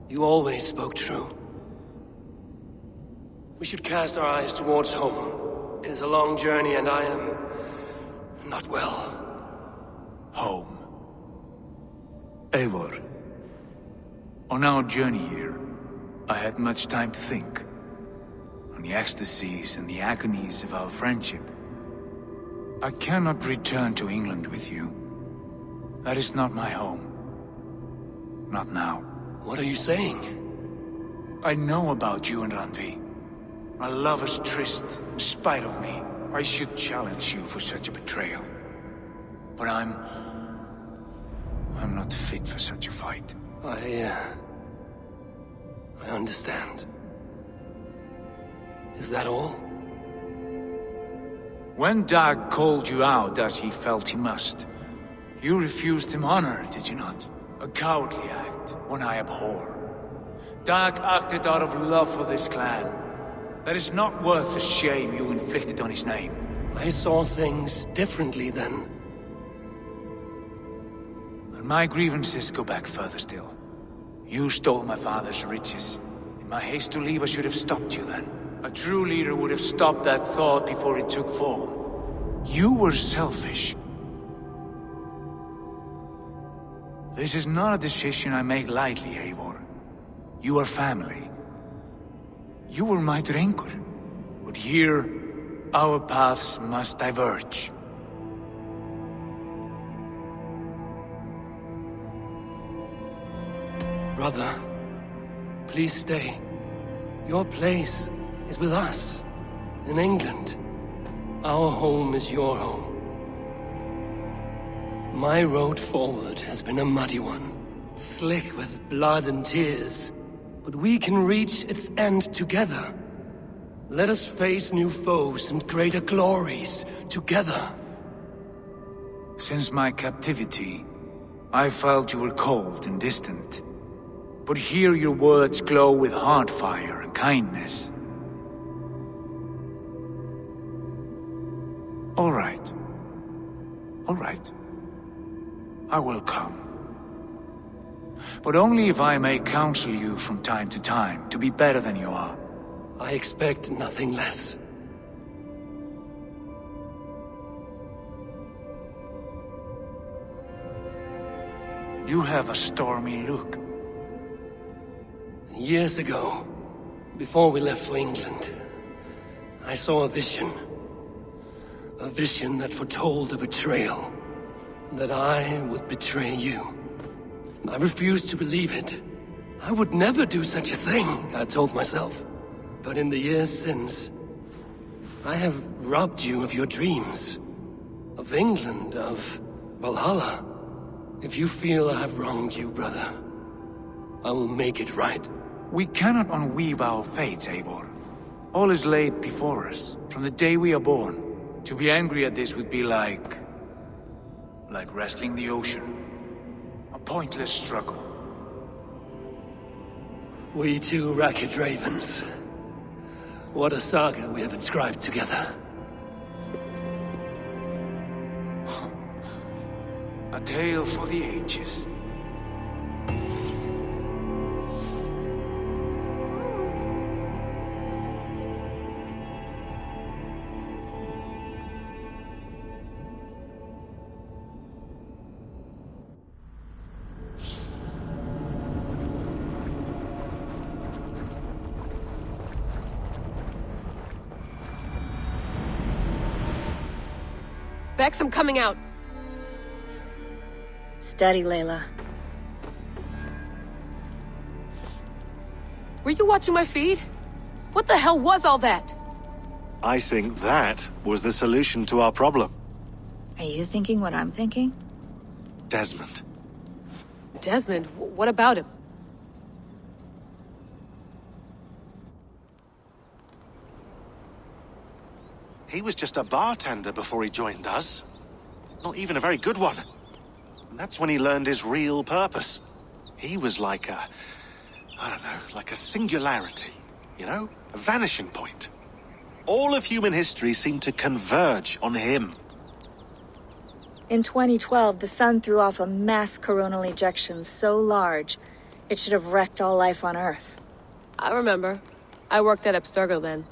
You always spoke true. We should cast our eyes towards home. It is a long journey and I am... not well. Home. Eivor. On our journey here, I had much time to think. On the ecstasies and the agonies of our friendship. I cannot return to England with you. That is not my home. Not now. What are you saying? I know about you and Randvi. A lover's tryst, in spite of me. I should challenge you for such a betrayal. But I'm not fit for such a fight. I understand. Is that all? When Dag called you out as he felt he must, you refused him honor, did you not? A cowardly act, one I abhor. Dag acted out of love for this clan. That is not worth the shame you inflicted on his name. I saw things differently then. And my grievances go back further still. You stole my father's riches. In my haste to leave, I should have stopped you then. A true leader would have stopped that thought before it took form. You were selfish. This is not a decision I make lightly, Eivor. You are family. You were my drengur. But here, our paths must diverge. Brother, please stay. Your place is with us, in England. Our home is your home. My road forward has been a muddy one, slick with blood and tears. But we can reach its end together. Let us face new foes and greater glories together. Since my captivity, I felt you were cold and distant. But here your words glow with heart fire and kindness. All right. All right. I will come. But only if I may counsel you from time to time to be better than you are. I expect nothing less. You have a stormy look. Years ago, before we left for England, I saw a vision. A vision that foretold a betrayal. That I would betray you. I refused to believe it. I would never do such a thing, I told myself. But in the years since, I have robbed you of your dreams. Of England, of Valhalla. If you feel I have wronged you, brother, I will make it right. We cannot unweave our fates, Eivor. All is laid before us, from the day we are born. To be angry at this would be like wrestling the ocean. A pointless struggle. We two ragged ravens. What a saga we have inscribed together. A tale for the ages. Bex, I'm coming out. Steady, Layla. Were you watching my feed? What the hell was all that? I think that was the solution to our problem. Are you thinking what I'm thinking? Desmond. Desmond? What about him? He was just a bartender before he joined us. Not even a very good one. And that's when he learned his real purpose. He was like a... I don't know, like a singularity, you know? A vanishing point. All of human history seemed to converge on him. In 2012, the sun threw off a mass coronal ejection so large, it should have wrecked all life on Earth. I remember. I worked at Abstergo then.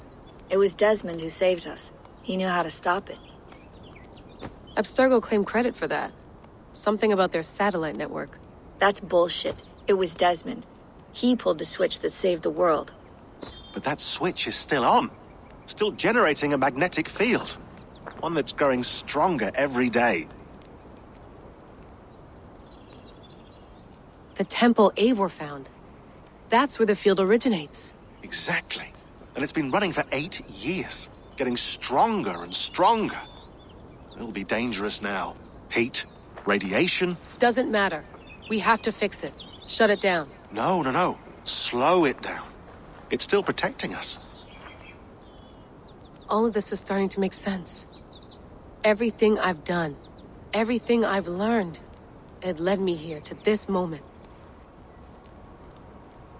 It was Desmond who saved us. He knew how to stop it. Abstergo claimed credit for that. Something about their satellite network. That's bullshit. It was Desmond. He pulled the switch that saved the world. But that switch is still on. Still generating a magnetic field. One that's growing stronger every day. The temple Eivor found. That's where the field originates. Exactly. And it's been running for 8 years. Getting stronger and stronger. It'll be dangerous now. Heat, radiation. Doesn't matter. We have to fix it. Shut it down. No. Slow it down. It's still protecting us. All of this is starting to make sense. Everything I've done, everything I've learned, it led me here to this moment.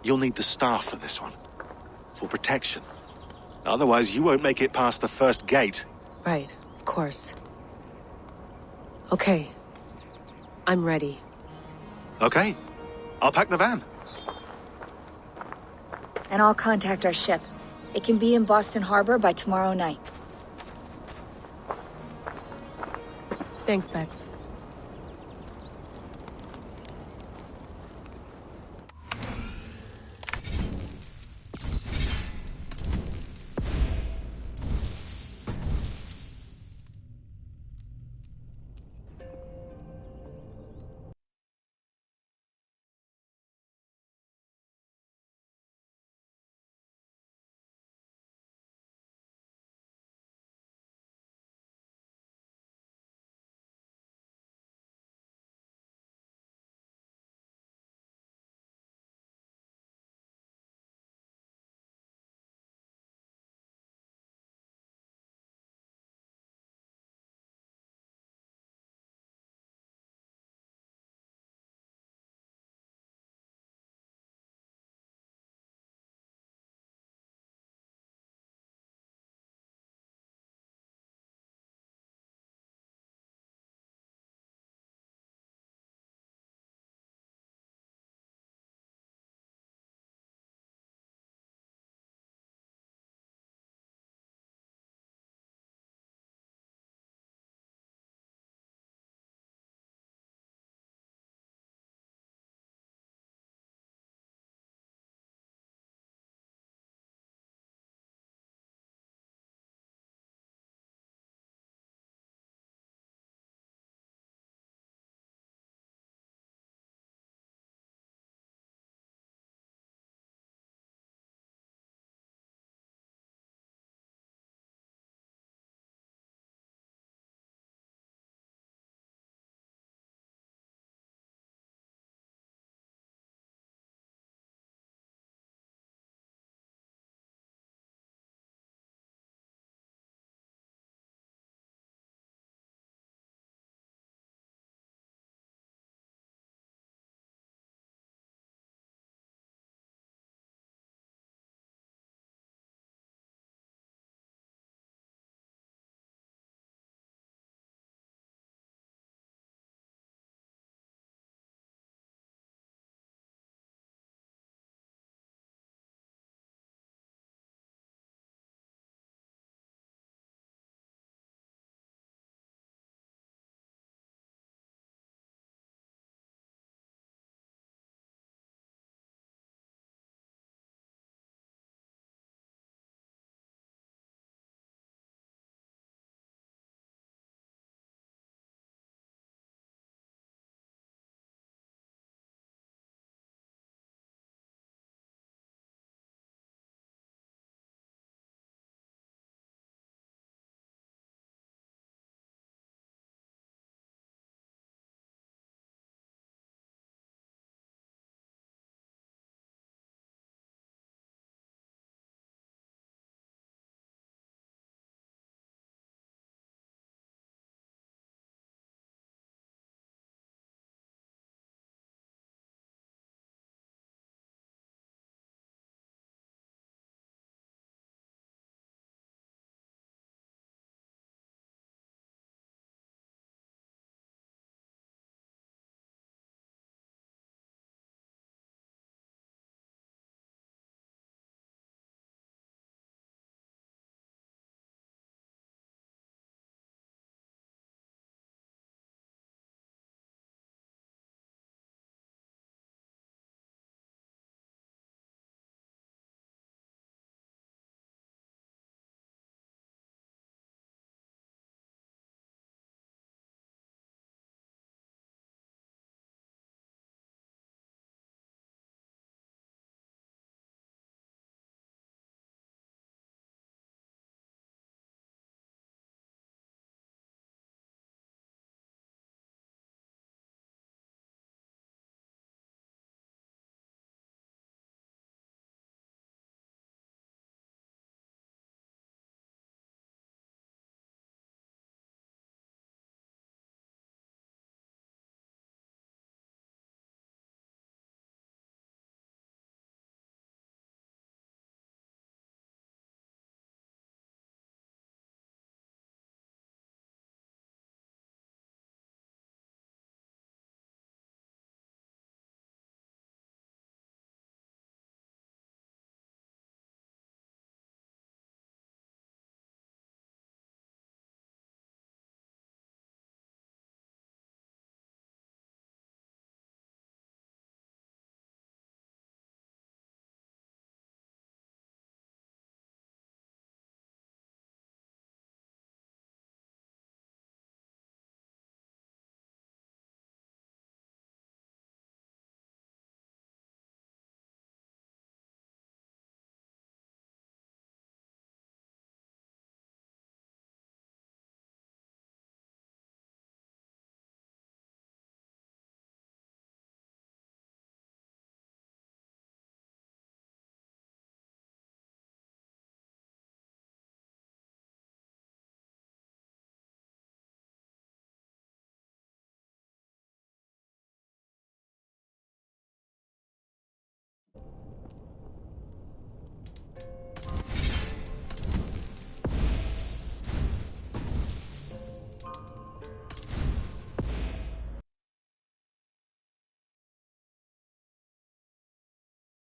You'll need the staff for this one. For protection. Otherwise, you won't make it past the first gate. Right, of course. Okay. I'm ready. Okay. I'll pack the van. And I'll contact our ship. It can be in Boston Harbor by tomorrow night. Thanks, Bex.